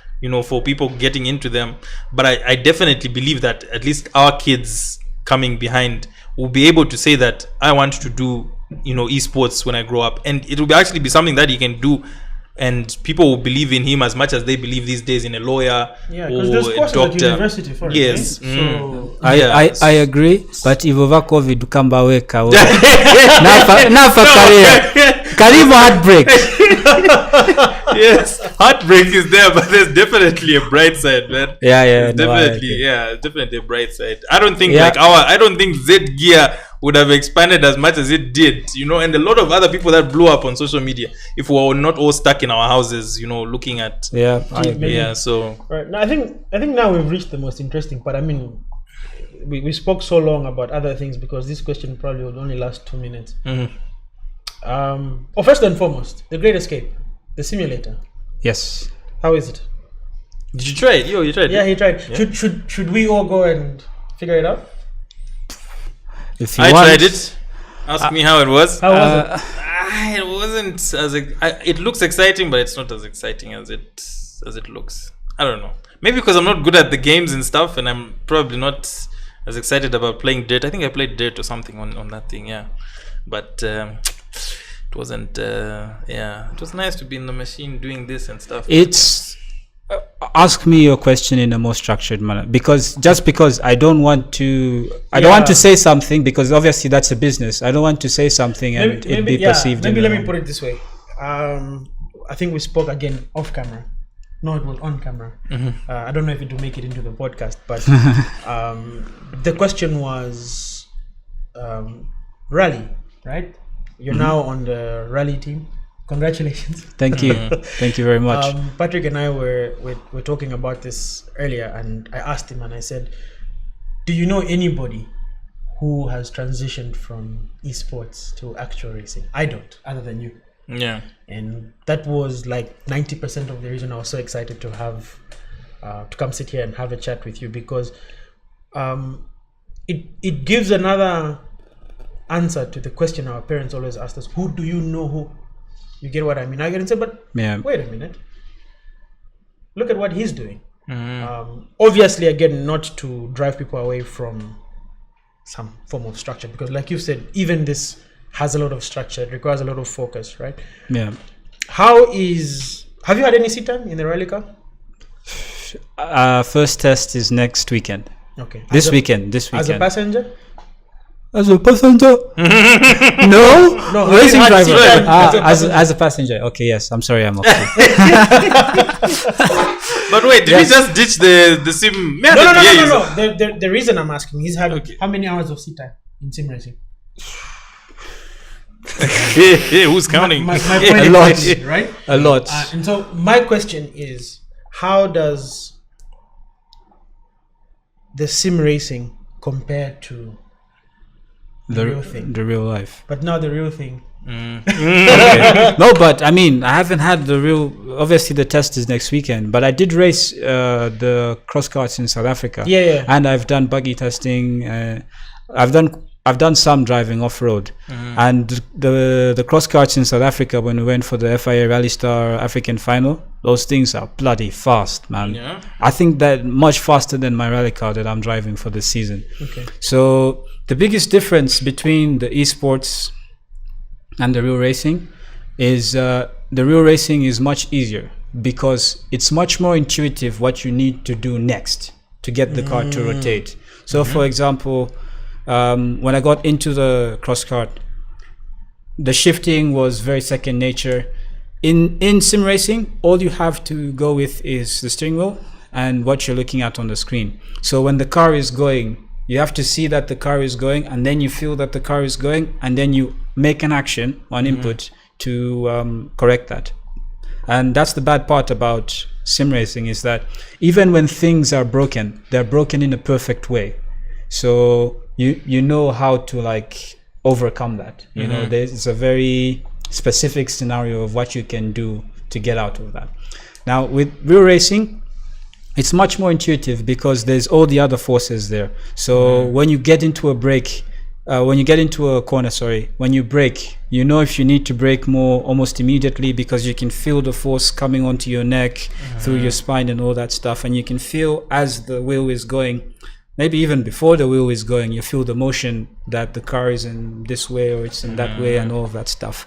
for people getting into them. But I definitely believe that at least our kids coming behind will be able to say that I want to do, esports when I grow up, and it will actually be something that he can do. And people will believe in him as much as they believe these days in a lawyer or a doctor. University for it, yes. right? So I agree, but if over COVID kamba weka nafa career karibu heartbreak. Yes, heartbreak is there, but there's definitely a bright side, man. Yeah, Definitely a bright side. I don't think I don't think Z Gear would have expanded as much as it did, and a lot of other people that blew up on social media, if we were not all stuck in our houses, looking at I agree. so right now, I think now we've reached the most interesting part. I mean, we spoke so long about other things because this question probably would only last 2 minutes. First and foremost, The Great Escape, the simulator. Yes. How is it? did you try it? You tried Yeah, it? he tried. Yeah. Should we all go and figure it out? If you I want, tried it. Ask me how it was. How was It wasn't as it looks exciting, but it's not as exciting as it looks. I don't know. Maybe because I'm not good at the games and stuff, and I'm probably not as excited about playing Dirt. I think I played Dirt or something on that thing, yeah. But it wasn't. It was nice to be in the machine doing this and stuff. it's ask me your question in a more structured manner, because I don't want to say something, because obviously that's a business. I don't want to say something and it be perceived. Maybe let me put it this way. I think we spoke again off camera. No, it was on camera. I don't know if it will make it into the podcast, but the question was rally, right? You're now on the rally team. Congratulations. Thank you. Thank you very much. Patrick and I were talking about this earlier, and I asked him and I said, do you know anybody who has transitioned from esports to actual racing? I don't, other than you. Yeah. And that was like 90% of the reason I was so excited to have to come sit here and have a chat with you, because it gives another answer to the question our parents always asked us: who do you know who? You get what I mean? I can say, but wait a minute. Look at what he's doing. Obviously, again, not to drive people away from some form of structure, because like you said, even this has a lot of structure. It requires a lot of focus, right? Yeah. Have you had any seat time in the rally car? First test is next weekend. Okay. This weekend. As a passenger? As a passenger? No, racing had driver. seat time As a passenger. Okay, yes. I'm sorry, I'm okay. But wait, did we just ditch the sim? No. The reason I'm asking is how many hours of seat time in sim racing? Who's counting? My point A lot. is, right? A lot. And so my question is, how does the sim racing compare to the real thing? The real life. But now the real thing. Okay. No, but I mean, I haven't had the real. Obviously, the test is next weekend. But I did race the cross karts in South Africa. Yeah. And I've done buggy testing. I've done some driving off road. And the cross karts in South Africa, when we went for the FIA Rally Star African final, those things are bloody fast, man. Yeah. I think that much faster than my rally car that I'm driving for this season. Okay. So the biggest difference between the esports and the real racing is the real racing is much easier, because it's much more intuitive what you need to do next to get the car to rotate. So for example, when I got into the cross kart, the shifting was very second nature. In sim racing, all you have to go with is the steering wheel and what you're looking at on the screen. So when the car is going, you have to see that the car is going, and then you feel that the car is going, and then you make an action on input to correct that. And that's the bad part about sim racing, is that even when things are broken, they're broken in a perfect way. So you know how to like overcome that. You know, there's a very specific scenario of what you can do to get out of that. Now with real racing, it's much more intuitive because there's all the other forces there. So when you get into a break, when you get into a corner, when you brake, you know if you need to brake more almost immediately because you can feel the force coming onto your neck, through your spine and all that stuff. And you can feel as the wheel is going, maybe even before the wheel is going, you feel the motion that the car is in this way or it's in that way and all of that stuff.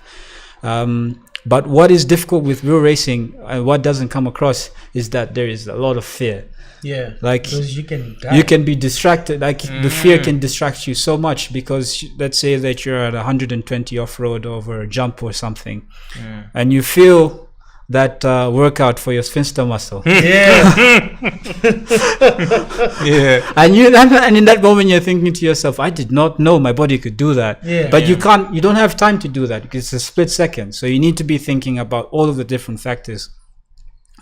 But what is difficult with real racing and what doesn't come across is that there is a lot of fear. Yeah, like because you can be distracted. Like the fear can distract you so much because let's say that you're at 120 off-road over a jump or something, and you feel that workout for your sphincter muscle. Yeah. Yeah. And in that moment you're thinking to yourself, I did not know my body could do that. Yeah. But you don't have time to do that because it's a split second. So you need to be thinking about all of the different factors.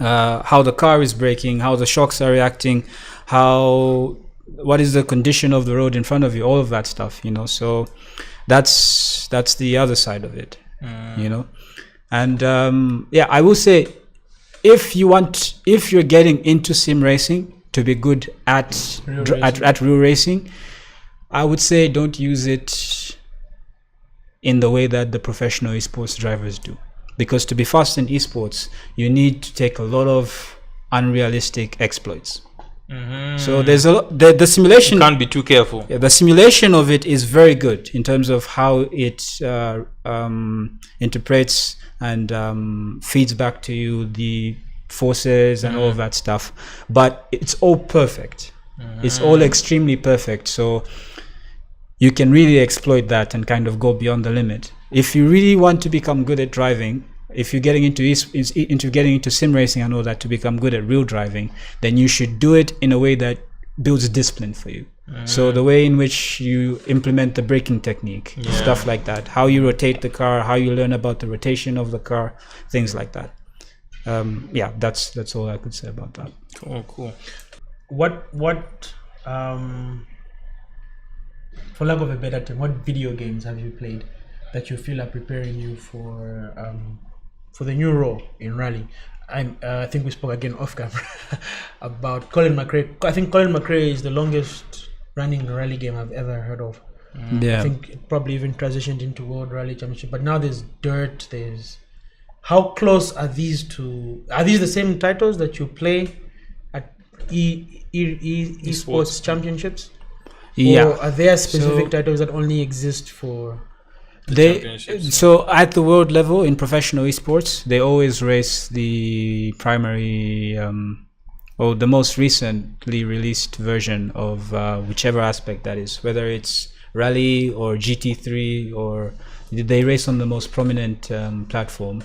How the car is braking, how the shocks are reacting, what is the condition of the road in front of you, all of that stuff, so that's the other side of it, and I will say if you're getting into sim racing to be good at real racing, I would say don't use it in the way that the professional esports drivers do. Because to be fast in esports, you need to take a lot of unrealistic exploits. So there's the simulation. You can't be too careful. Yeah, the simulation of it is very good in terms of how it interprets and feeds back to you the forces and all of that stuff. But it's all perfect. It's all extremely perfect. So you can really exploit that and kind of go beyond the limit. If you really want to become good at driving, if you're getting into sim racing and all that to become good at real driving, then you should do it in a way that builds discipline for you. So the way in which you implement the braking technique, stuff like that, how you rotate the car, how you learn about the rotation of the car, things like that. That's all I could say about that. Cool. What for lack of a better term, what video games have you played that you feel are preparing you for the new role in rally? I think we spoke again off camera about Colin McRae. I think Colin McRae is the longest running rally game I've ever heard of. I think it probably even transitioned into World Rally Championship. But now there's Dirt. How close are these two? Are these the same titles that you play at esports championships? Yeah. Or are there specific titles that only exist for? So at the world level in professional esports, they always race the primary or the most recently released version of whichever aspect that is, whether it's rally or GT3, or they race on the most prominent platform.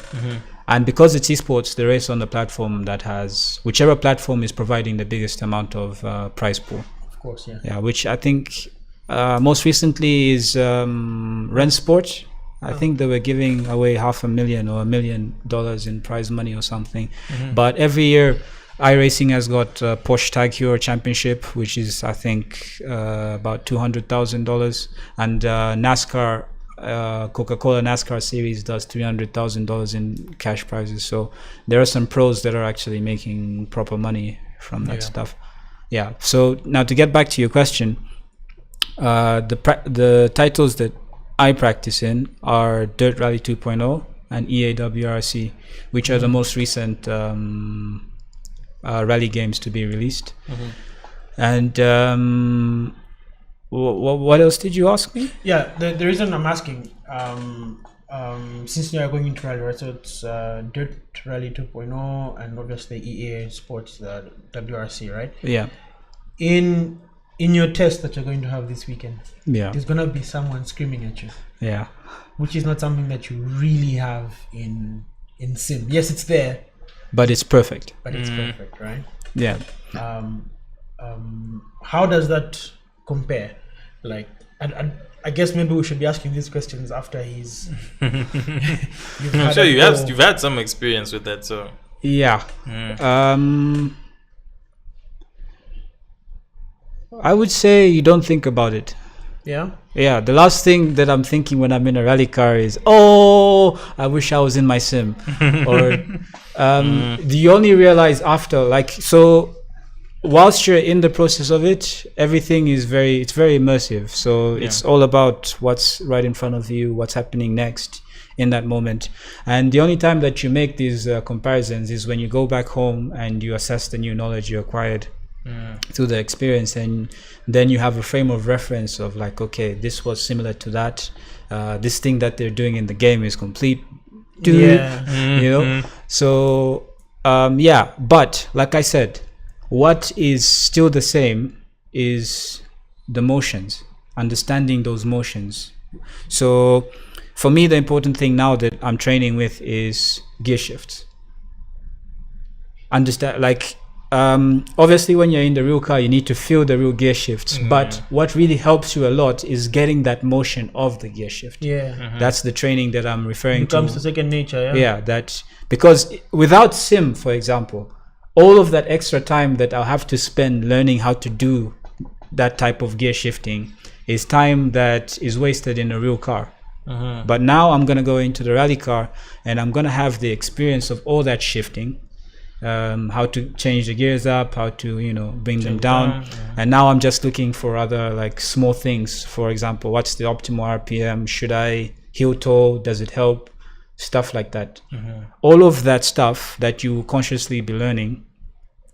And because it's esports, they race on the platform that has whichever platform is providing the biggest amount of prize pool. Of course, yeah, which I think most recently is Rensport. I think they were giving away $500,000 or $1 million in prize money or something. But every year iRacing has got Porsche Tag Heuer Championship, which is I think about $200,000, and NASCAR, Coca-Cola NASCAR series does $300,000 in cash prizes. So there are some pros that are actually making proper money from that stuff. Yeah. So now to get back to your question, the titles that I practice in are Dirt Rally 2.0 and EAWRC, which are the most recent rally games to be released. And what else did you ask me? Yeah, the reason I'm asking, since you are going into rally, right? So it's Dirt Rally 2.0 and obviously EA Sports, the WRC, right? Yeah. In your test that you're going to have this weekend, there's gonna be someone screaming at you. Yeah. Which is not something that you really have in sim. Yes, it's there. But it's perfect. But it's perfect, right? Yeah. How does that compare? Like, I guess maybe we should be asking these questions after he's. I'm sure you've had some experience with that, so. Yeah. I would say you don't think about it. Yeah. Yeah. The last thing that I'm thinking when I'm in a rally car is, oh, I wish I was in my sim, or you only realize after, like, so whilst you're in the process of it, everything is very immersive. So it's all about what's right in front of you, what's happening next in that moment. And the only time that you make these comparisons is when you go back home and you assess the new knowledge you acquired through the experience, and then you have a frame of reference of like, okay, this was similar to that. This thing that they're doing in the game is complete. You know. So but like I said, what is still the same is the motions, understanding those motions. So for me, the important thing now that I'm training with is gear shifts. Understand, like, obviously when you're in the real car, you need to feel the real gear shifts. But what really helps you a lot is getting that motion of the gear shift. That's the training that I'm referring to. It comes to second nature. That, because without sim, for example, all of that extra time that I'll have to spend learning how to do that type of gear shifting is time that is wasted in a real car. But now I'm going to go into the rally car and I'm going to have the experience of all that shifting, how to change the gears up, how to bring them down. And now I'm just looking for other like small things. For example, what's the optimal RPM? Should I heel toe? Does it help? Stuff like that. All of that stuff that you consciously be learning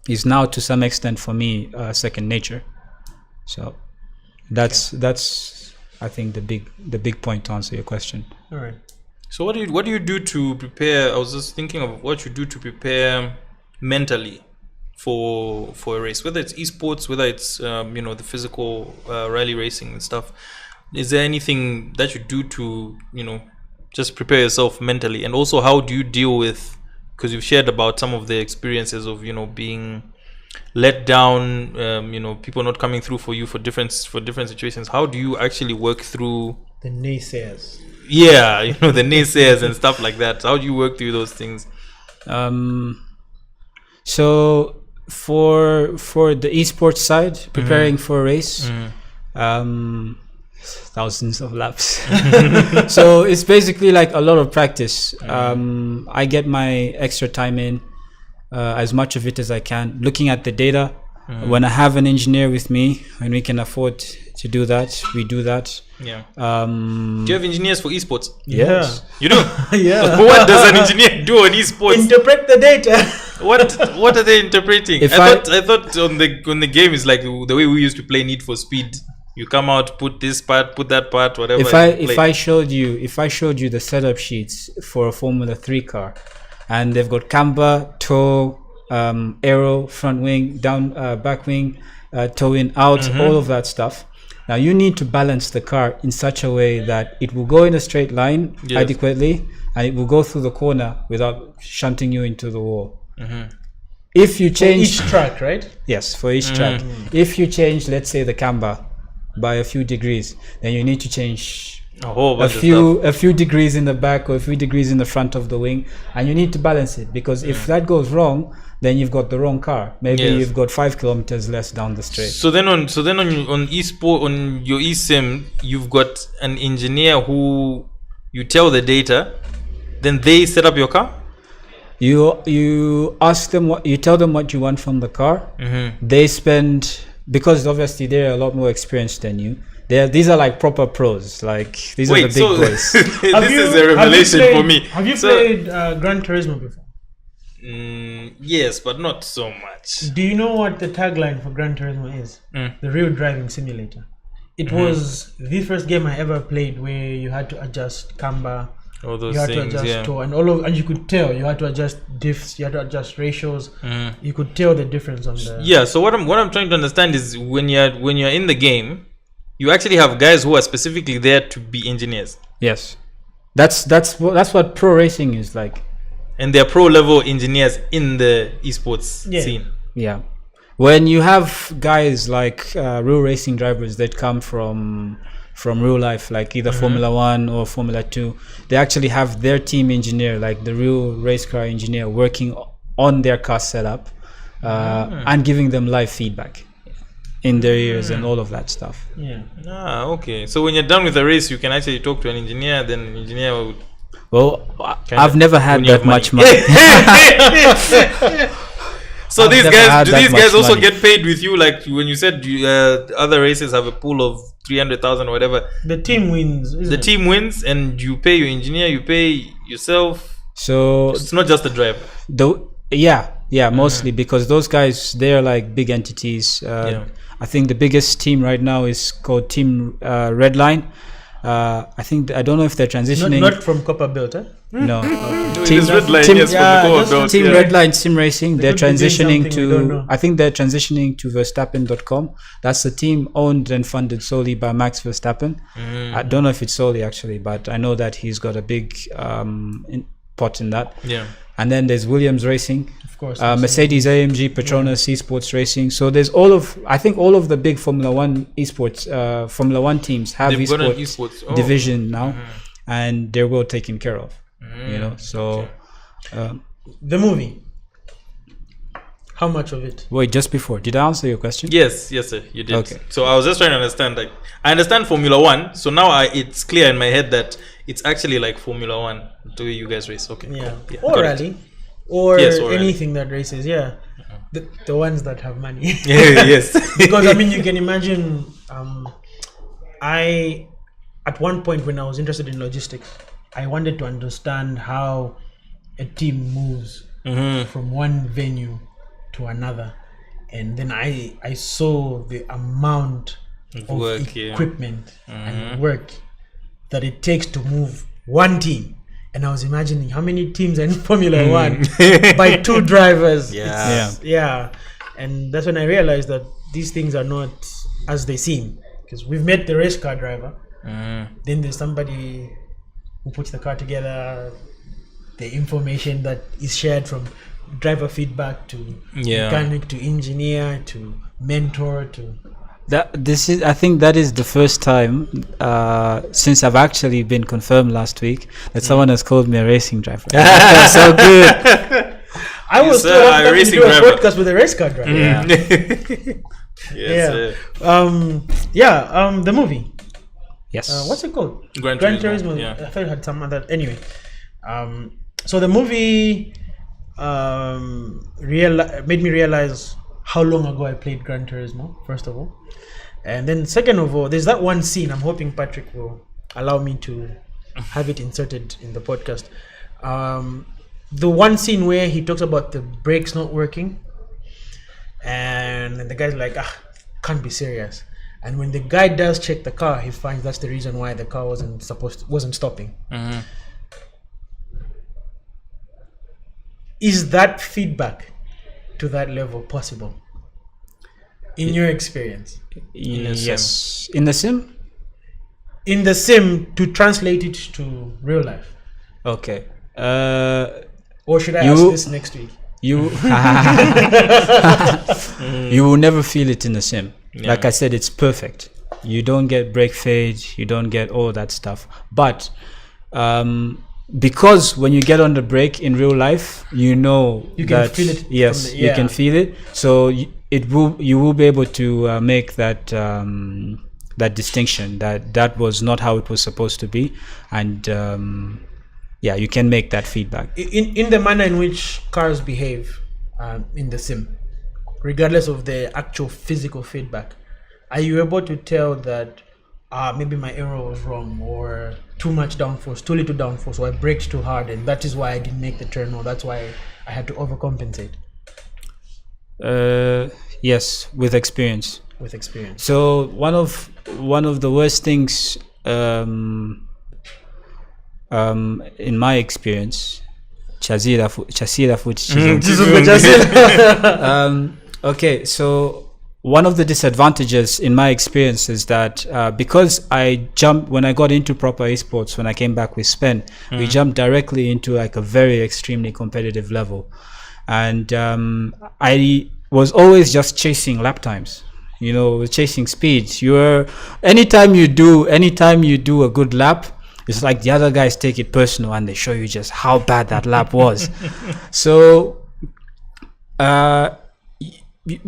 is now to some extent for me second nature. So that's I think the big point to answer your question. All right. So what do you do to prepare? I was just thinking of what you do to prepare mentally for a race, whether it's esports, whether it's the physical rally racing and stuff. Is there anything that you do to just prepare yourself mentally? And also, how do you deal with, because you've shared about some of the experiences of being let down, people not coming through for you for different situations. How do you actually work through the naysayers? The naysayers and stuff like that. How do you work through those things? So for the esports side, preparing for a race, thousands of laps. So it's basically like a lot of practice. I get my extra time in, as much of it as I can, looking at the data. When I have an engineer with me and we can afford to do that, we do that. Do you have engineers for esports? Yes. You do? Yeah. What does an engineer do on esports? Interpret the data. What are they interpreting? I thought on the game is like the way we used to play Need for Speed. You come out, put this part, put that part, whatever. If I showed you the setup sheets for a Formula 3 car, and they've got camber, toe, aero, front wing, down, back wing, toe in, out, all of that stuff. Now you need to balance the car in such a way that it will go in a straight line adequately, and it will go through the corner without shunting you into the wall. If you change for each track, right? Yes, for each track. If you change, let's say, the camber by a few degrees, then you need to change a few degrees in the back or a few degrees in the front of the wing, and you need to balance it, because if that goes wrong, then you've got the wrong car. Maybe you've got 5 kilometers less down the straight. So then on esport, on your eSIM, you've got an engineer who you tell the data, then they set up your car. You ask them you tell them what you want from the car. They spend, because obviously they're a lot more experienced than you. These are like proper pros. Like these are the big boys. This is a revelation for me. Have you played Gran Turismo before? Yes, but not so much. Do you know what the tagline for Gran Turismo is? The real driving simulator. It was the first game I ever played where you had to adjust camber, all those you had things, to adjust toe, and you could tell you had to adjust diffs, you had to adjust ratios. You could tell the difference on the. So what I'm trying to understand is when you're in the game, you actually have guys who are specifically there to be engineers. Yes, that's what pro racing is like. And they're pro level engineers in the esports scene. Yeah, when you have guys like real racing drivers that come from real life, like either Formula 1 or Formula 2, they actually have their team engineer, like the real race car engineer, working on their car setup and giving them live feedback in their ears and all of that stuff. Okay. So when you're done with the race, you can actually talk to an engineer, then an engineer would... Well, I've never had that much money. So I've these never guys, had do that these much guys also money. get paid with you? Like when you said other races have a pool of 300,000 or whatever. The team wins. Isn't The it? team wins, and you pay your engineer, you pay yourself. So It's not just the driver. mostly because those guys, they're like big entities. I think the biggest team right now is called Team Redline. I think I don't know if they're transitioning. Not from Copper Belt, eh? No. It is red line, Team- yes, yeah, from the just- core belt, Team yeah. Redline Sim Racing, they're could be doing transitioning something we don't to, know. I think they're transitioning to Verstappen.com. That's the team owned and funded solely by Max Verstappen. I don't know if it's solely actually, but I know that he's got a big pot in that. Yeah. And then there's Williams Racing, Of course. Mercedes AMG, Petronas Esports Racing. So there's I think all of the big Formula One esports, Formula One teams have They've got an esports esports division now, and they're well taken care of. You know, so The movie. How much of it? wait, just before, did I answer your question? Yes, sir, you did. Okay. So I was just trying to understand. Like, I understand Formula One. So now it's clear in my head that it's actually like Formula One the way you guys race. Okay. Yeah. Cool. Or got it. rally. Or Yes, or rally. anything that races, yeah. The ones that have money. Yeah, yes. Because I mean, you can imagine. I at one point when I was interested in logistics, I wanted to understand how a team moves from one venue to another, and then I saw the amount of Work, yeah. equipment and work that it takes to move one team. And I was imagining how many teams are in Formula One by two drivers. Yeah. Yeah. And that's when I realized that these things are not as they seem. Because we've met the race car driver. Then there's somebody who puts the car together, the information that is shared from driver feedback to mechanic to engineer to mentor to... I think that is the first time since I've actually been confirmed last week that someone has called me a racing driver. That's so good. I was sir, told a that we racing do a driver. podcast with a race car driver. Yes, Yeah. The movie. Yes. What's it called? Gran Turismo. Turismo, yeah. I thought it had some other. Anyway, so the movie made me realize how long ago I played Gran Turismo. First of all, and then second of all, there's that one scene. I'm hoping Patrick will allow me to have it inserted in the podcast. The one scene where he talks about the brakes not working, and the guy's like, can't be serious. And when the guy does check the car, he finds that's the reason why the car wasn't stopping. Is that feedback to that level possible in your experience? Yes. In the sim? In the sim, to translate it to real life? Okay. Or should I ask this next week? You will never feel it in the sim. Like I said, it's perfect. You don't get brake fade, you don't get all that stuff. But because when you get on the brake in real life, you know You can that, feel it. yes, you can feel it. So you will be able to make that that distinction that was not how it was supposed to be, and you can make that feedback in the manner in which cars behave in the sim, regardless of the actual physical feedback. Are you able to tell that maybe my error was wrong, or too much downforce, too little downforce, or I braked too hard and that is why I didn't make the turn, or that's why I had to overcompensate? Yes, with experience. So one of the worst things in my experience, okay, so one of the disadvantages in my experience is that because when I got into proper esports, when I came back with Spen, we jumped directly into like a very extremely competitive level, and I was always just chasing lap times, chasing speed. Anytime you do a good lap, it's like the other guys take it personal and they show you just how bad that lap was. So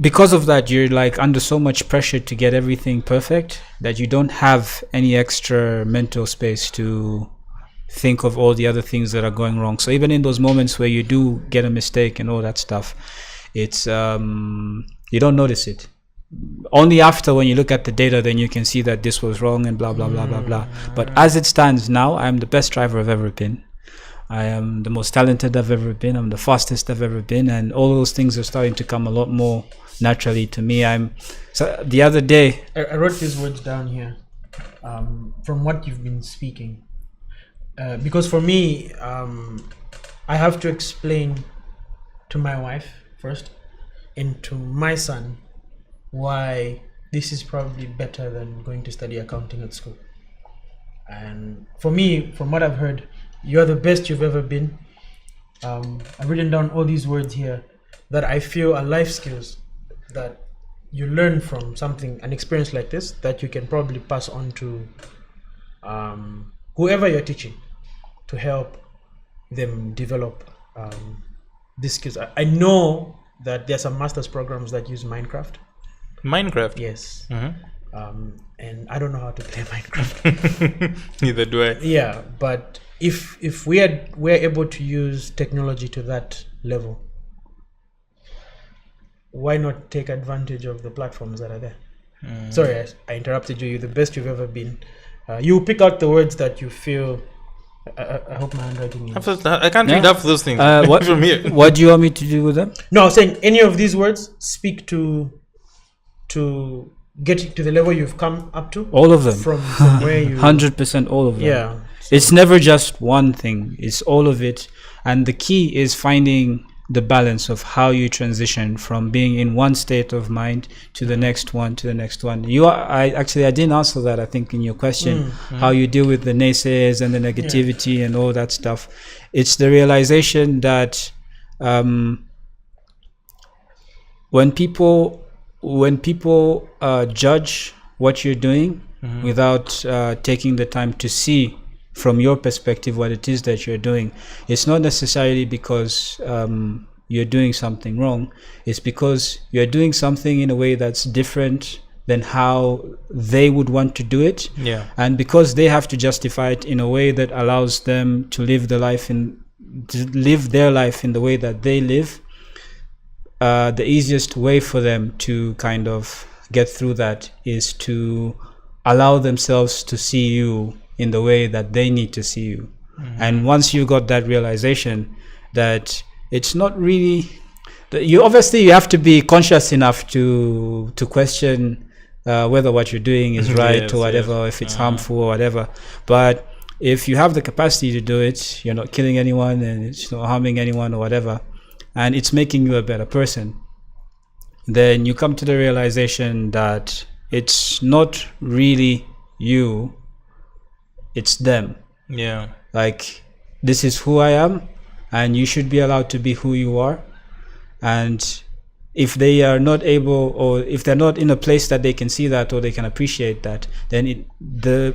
because of that, you're like under so much pressure to get everything perfect that you don't have any extra mental space to think of all the other things that are going wrong. So even in those moments where you do get a mistake and all that stuff, it's you don't notice it. Only after when you look at the data, then you can see that this was wrong and blah blah blah blah blah. But as it stands now, I'm the best driver I've ever been. I am the most talented I've ever been. I'm the fastest I've ever been, and all those things are starting to come a lot more naturally to me. So the other day, I wrote these words down here from what you've been speaking, because for me, I have to explain to my wife first and to my son why this is probably better than going to study accounting at school. And for me, from what I've heard, you're the best you've ever been. I've written down all these words here that I feel are life skills that you learn from an experience like this, that you can probably pass on to whoever you're teaching to help them develop these skills. I know that there's some master's programs that use Minecraft. Yes. And I don't know how to play Minecraft. Neither do I. Yeah, but if we're able to use technology to that level, why not take advantage of the platforms that are there? Sorry, I interrupted you. You're the best you've ever been. You pick out the words that you feel. I hope my handwriting is... I can't read half those things what, from here. What do you want me to do with them? No, I was saying any of these words speak to get to the level you've come up to. All of them. From where you... 100% all of them. Yeah. It's never just one thing. It's all of it. And the key is finding the balance of how you transition from being in one state of mind to the next one, I didn't answer that, I think, in your question, how you deal with the naysayers and the negativity and all that stuff. It's the realization that when people judge what you're doing without taking the time to see from your perspective what it is that you're doing, it's not necessarily because you're doing something wrong. It's because you're doing something in a way that's different than how they would want to do it. Yeah. And because they have to justify it in a way that allows them to live their life in the way that they live, the easiest way for them to kind of get through that is to allow themselves to see you in the way that they need to see you. And once you got that realization that it's not really, you have to be conscious enough to question whether what you're doing is right or whatever, if it's harmful or whatever. But if you have the capacity to do it, you're not killing anyone and it's not harming anyone or whatever, and it's making you a better person, then you come to the realization that it's not really you, it's them. Yeah. Like, this is who I am, and you should be allowed to be who you are. And if they are not able, or if they're not in a place that they can see that or they can appreciate that, then the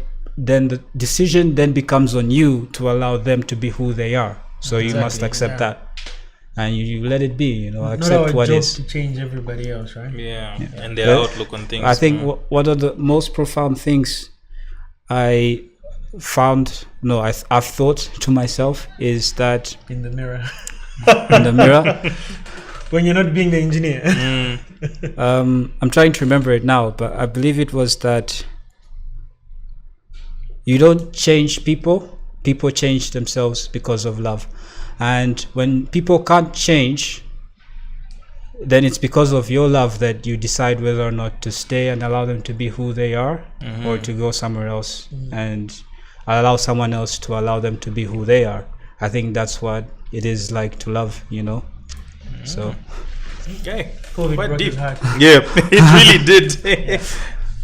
decision then becomes on you to allow them to be who they are. So you must accept that, and you let it be. Accept what is. To change everybody else, right? Yeah. And their outlook on things. I think one of the most profound things I've thought to myself is that in the mirror when you're not being the engineer. I'm trying to remember it now, but I believe it was that you don't change people change themselves because of love. And when people can't change, then it's because of your love that you decide whether or not to stay and allow them to be who they are, or to go somewhere else and allow someone else to allow them to be who they are. I think that's what it is like to love, So okay, quite deep. Yeah, it really did.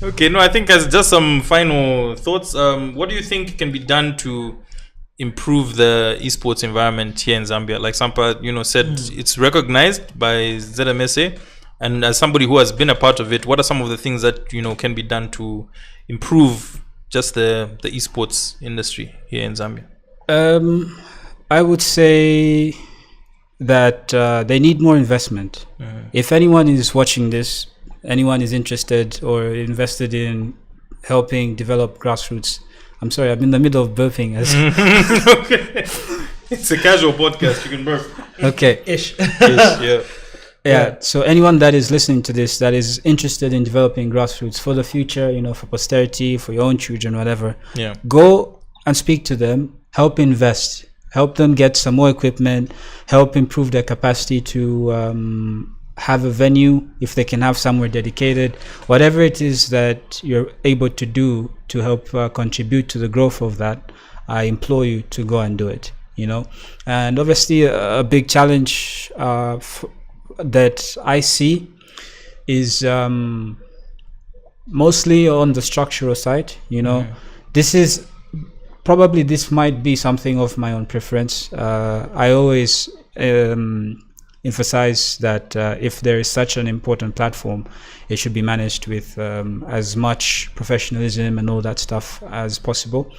Okay, no, I think as just some final thoughts, what do you think can be done to improve the esports environment here in Zambia? Like Sampa, said, it's recognized by ZMSA, and as somebody who has been a part of it, what are some of the things that can be done to improve just the esports industry here in Zambia? I would say that they need more investment. If anyone is watching this, anyone is interested or invested in helping develop grassroots, I'm sorry, I'm in the middle of burping. Okay. It's a casual podcast, you can burp. Okay. Ish. Yeah. Yeah. So anyone that is listening to this that is interested in developing grassroots for the future, for posterity, for your own children, whatever, go and speak to them, help invest, help them get some more equipment, help improve their capacity to have a venue, if they can have somewhere dedicated, whatever it is that you're able to do to help contribute to the growth of that. I implore you to go and do it, and obviously a big challenge that I see is mostly on the structural side. This might be something of my own preference. I always emphasize that if there is such an important platform, it should be managed with as much professionalism and all that stuff as possible.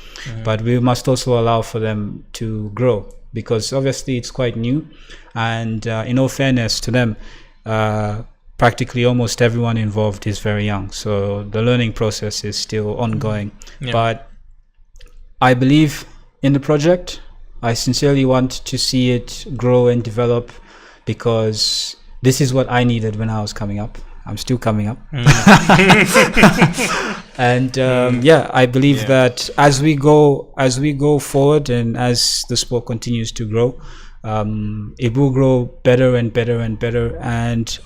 But we must also allow for them to grow, because obviously it's quite new, and in all fairness to them, practically almost everyone involved is very young, so the learning process is still ongoing. But I believe in the project. I sincerely want to see it grow and develop, because this is what I needed when I was coming up. I'm still coming up. And I believe that as we go forward, and as the sport continues to grow, it will grow better and better and better. And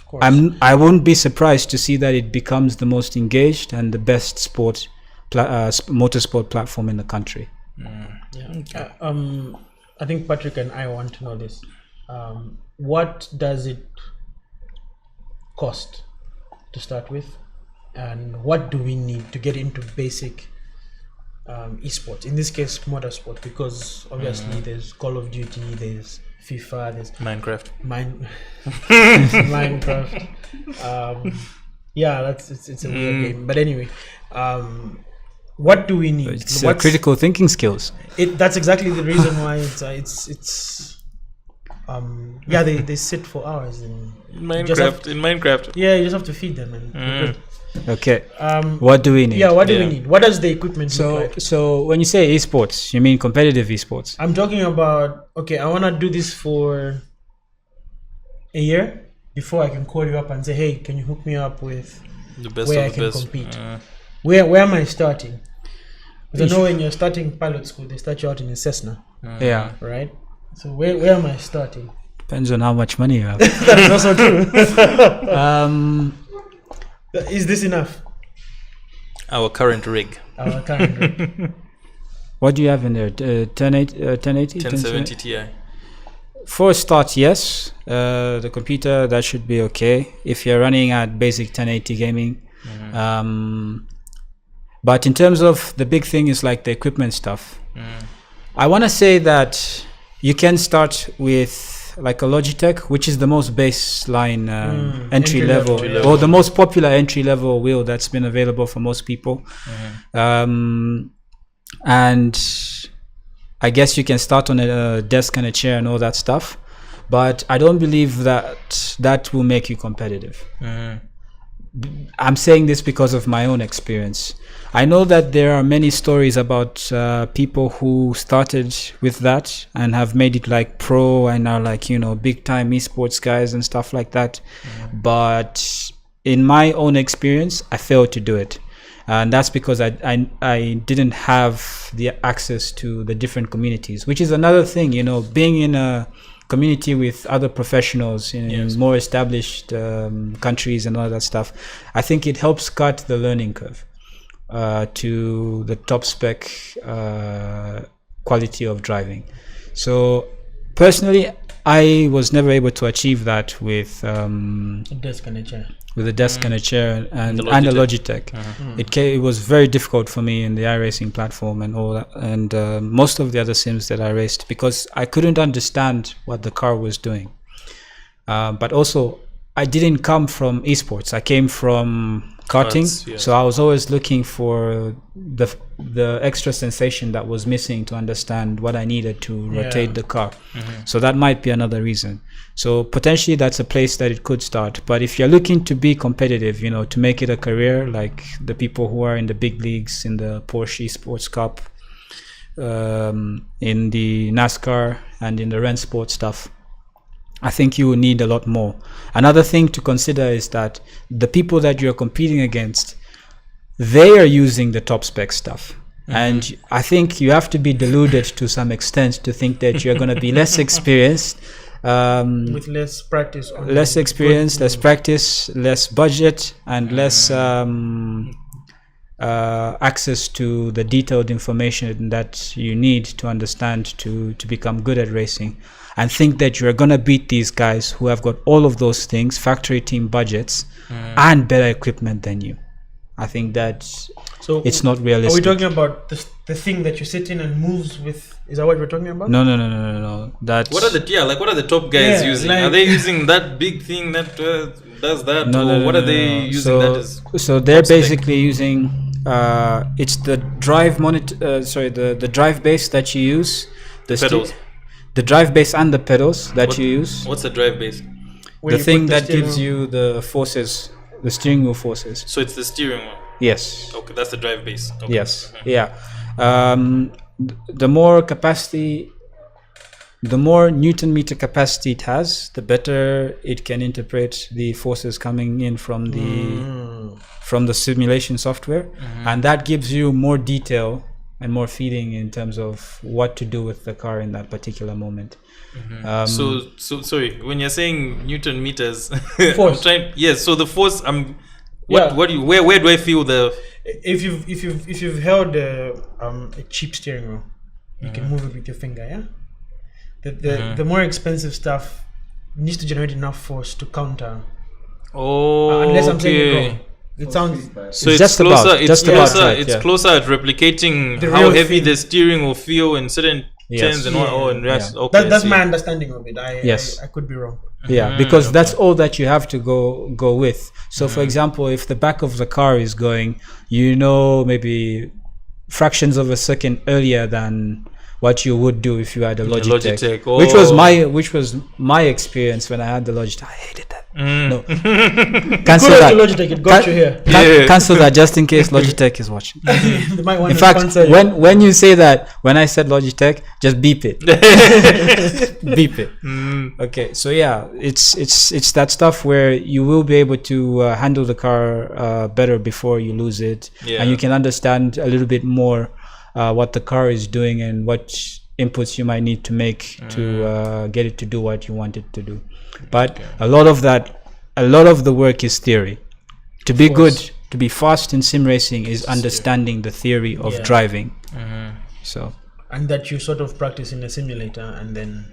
I won't be surprised to see that it becomes the most engaged and the best motorsport platform in the country. I think Patrick and I want to know this. What does it cost to start with, and what do we need to get into basic esports, in this case motorsport? Because obviously there's Call of Duty, there's FIFA, there's Minecraft. Minecraft. It's a weird game, but anyway, what do we need? It's critical thinking skills. That's exactly the reason why they sit for hours in Minecraft. Yeah, you just have to feed them and okay. What do we need? What do we need? What does the equipment look like? So when you say esports, you mean competitive esports? I'm talking about, I want to do this for a year before I can call you up and say, hey, can you hook me up with the best where I can compete? Where am I starting? Because I know when you're starting pilot school, they start you out in a Cessna. Right? So where am I starting? Depends on how much money you have. That is also true. Is this enough? Our current rig. What do you have in there? 1080? 1070 Ti. For a start, yes. The computer, that should be okay if you're running at basic 1080 gaming. But in terms of the big thing is like the equipment stuff. I want to say that you can start with like a Logitech, which is the most baseline entry level, or the most popular entry level wheel that's been available for most people. And I guess you can start on a desk and a chair and all that stuff, but I don't believe that will make you competitive. I'm saying this because of my own experience. I know that there are many stories about people who started with that and have made it like pro and are like, big time esports guys and stuff like that. But in my own experience, I failed to do it. And that's because I didn't have the access to the different communities, which is another thing, being in a community with other professionals in more established countries and all that stuff. I think it helps cut the learning curve to the top spec quality of driving. So personally, I was never able to achieve that with a desk and a chair. With a desk and a chair and a Logitech. It was very difficult for me in the iRacing platform and all that, and most of the other sims that I raced, because I couldn't understand what the car was doing. But also, I didn't come from esports. I came from karting, so I was always looking for the extra sensation that was missing to understand what I needed to rotate the car. So that might be another reason. So potentially that's a place that it could start. But if you're looking to be competitive, to make it a career, like the people who are in the big leagues, in the Porsche Esports Cup, in the NASCAR and in the Rennsport stuff, I think you will need a lot more. Another thing to consider is that the people that you're competing against, they are using the top spec stuff. And I think you have to be deluded to some extent to think that you're going to be less experienced, with less practice. less experience, less practice, less budget, and less access to the detailed information that you need to understand to become good at racing, and think that you're going to beat these guys who have got all of those things, factory team budgets, and better equipment than you. I think that it's not realistic. Are we talking about the thing that you sit in and moves with? Is that what we're talking about? No. That's What are the top guys using? Are they using that big thing that does that? What are they using that as? So they're basically using it's the drive monitor. The drive base that you use. The pedals. The drive base and the pedals that you use. What's the drive base? The thing that gives you the forces, the steering wheel forces. So it's the steering wheel. Yes. Okay, that's the drive base. Okay. Yes. Yeah. The more capacity, the more Newton meter capacity it has, the better it can interpret the forces coming in from the simulation software, and that gives you more detail and more feeding in terms of what to do with the car in that particular moment. So sorry, when you're saying Newton meters, Force. So the force. Where do I feel the? If you've held a cheap steering wheel, you can move it with your finger. Yeah. The more expensive stuff needs to generate enough force to counter. Unless I'm saying it wrong. It sounds so. It's just closer. about, It's just closer. about right, it's yeah. closer at replicating The how real heavy thing. the steering will feel in certain turns and what. And rest. Okay, that's so my understanding of it. Yes. I could be wrong. Yeah, because that's all that you have to go with. So for example, if the back of the car is going, maybe fractions of a second earlier than what you would do if you had a Logitech. Which was my experience when I had the Logitech. I hated that. No, cancel Kudos that. to Logitech, it got you here. Cancel that just in case Logitech is watching. They might want In to fact, sponsor you. when you say that, when I said Logitech, just beep it. Beep it. Okay, so yeah, it's that stuff where you will be able to handle the car better before you lose it, and you can understand a little bit more what the car is doing and what inputs you might need to make to get it to do what you want it to do. But a lot of the work is theory. To be good, to be fast in sim racing is understanding the theory of driving. So and that you sort of practice in a simulator, and then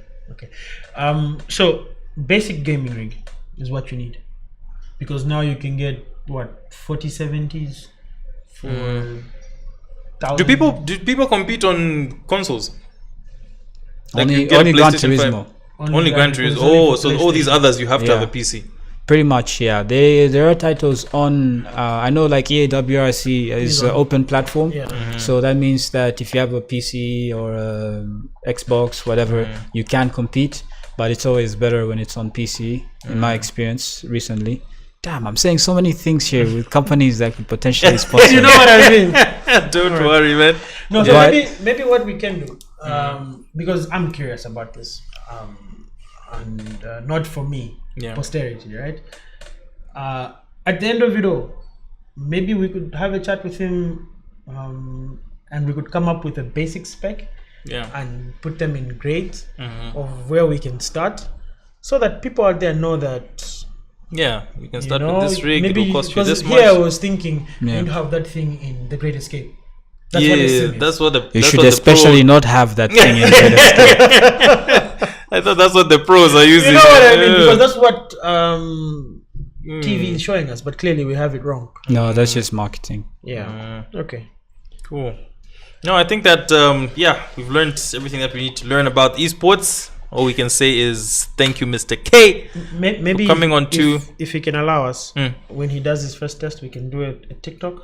so basic gaming rig is what you need, because now you can get 4070s for do people compete on consoles? only get a Gran PlayStation 5? Turismo. Only Gran Turismo. Turismo. So all these others you have to Yeah. have a PC. Pretty much, yeah. There are titles on. I know, like EAWRC is an open platform. Yeah. So that means that if you have a PC or a Xbox, whatever, you can compete. But it's always better when it's on PC, in my experience recently. Damn, I'm saying so many things here with companies that could potentially sponsor. You know what I mean? Don't worry, man. No, so But- maybe what we can do, because I'm curious about this, and not for me, posterity, right? At the end of it all, maybe we could have a chat with him, and we could come up with a basic spec, and put them in grades of where we can start, so that people out there know that. Yeah, you can start with this rig. It will cost you this much. Here I was thinking you'd have that thing in the Great Escape. That's what it is. That's what the. You that's should what the especially pro- not have that thing in Escape. I thought that's what the pros are using. You know what I mean? Because that's what TV is showing us, but clearly we have it wrong. No, that's just marketing. Yeah. Okay. Cool. No, I think that we've learned everything that we need to learn about esports. All we can say is thank you, Mr. K. Maybe coming on to if he can allow us, when he does his first test, we can do a TikTok.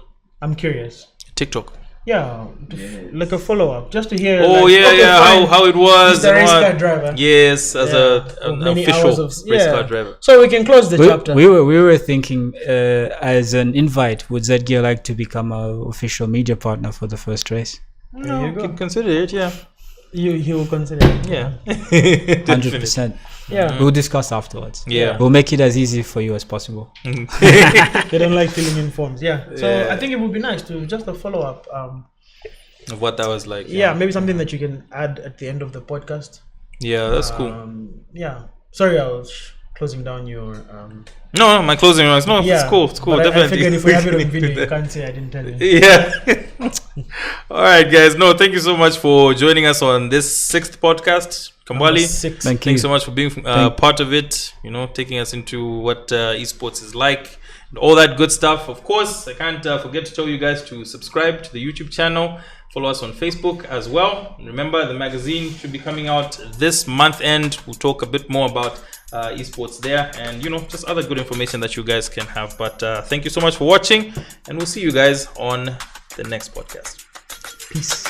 I'm curious. TikTok. Yeah, like a follow up, just to hear. Oh, like, yeah, okay, yeah. fine, How it was. he's the and race what. car driver. Yes, as an many official hours of- race car driver. So we can close the chapter. We were thinking as an invite, would Zedgear like to become our official media partner for the first race? There you go. Consider it, yeah. he will consider it. Yeah. 100%. Yeah. We'll discuss afterwards. Yeah. We'll make it as easy for you as possible. They don't like filling in forms. Yeah. So Yeah. I think it would be nice to just a follow up. Of what that was like. Yeah, maybe something that you can add at the end of the podcast. Yeah, that's cool. Yeah. Sorry, I was closing down your. No, my closing remarks. No, Yeah, it's cool. It's cool. but I Definitely. figured if we have it on video, you can't say I didn't tell you. Yeah. All right, guys. No, thank you so much for joining us on this 6th podcast. Kambali, Six. Thank you. thanks so much for being part of it. You know, taking us into what esports is like and all that good stuff. Of course, I can't forget to tell you guys to subscribe to the YouTube channel. Follow us on Facebook as well. And remember, the magazine should be coming out this month end. We'll talk a bit more about esports there and, you know, just other good information that you guys can have. But thank you so much for watching, and we'll see you guys on the next podcast. Peace.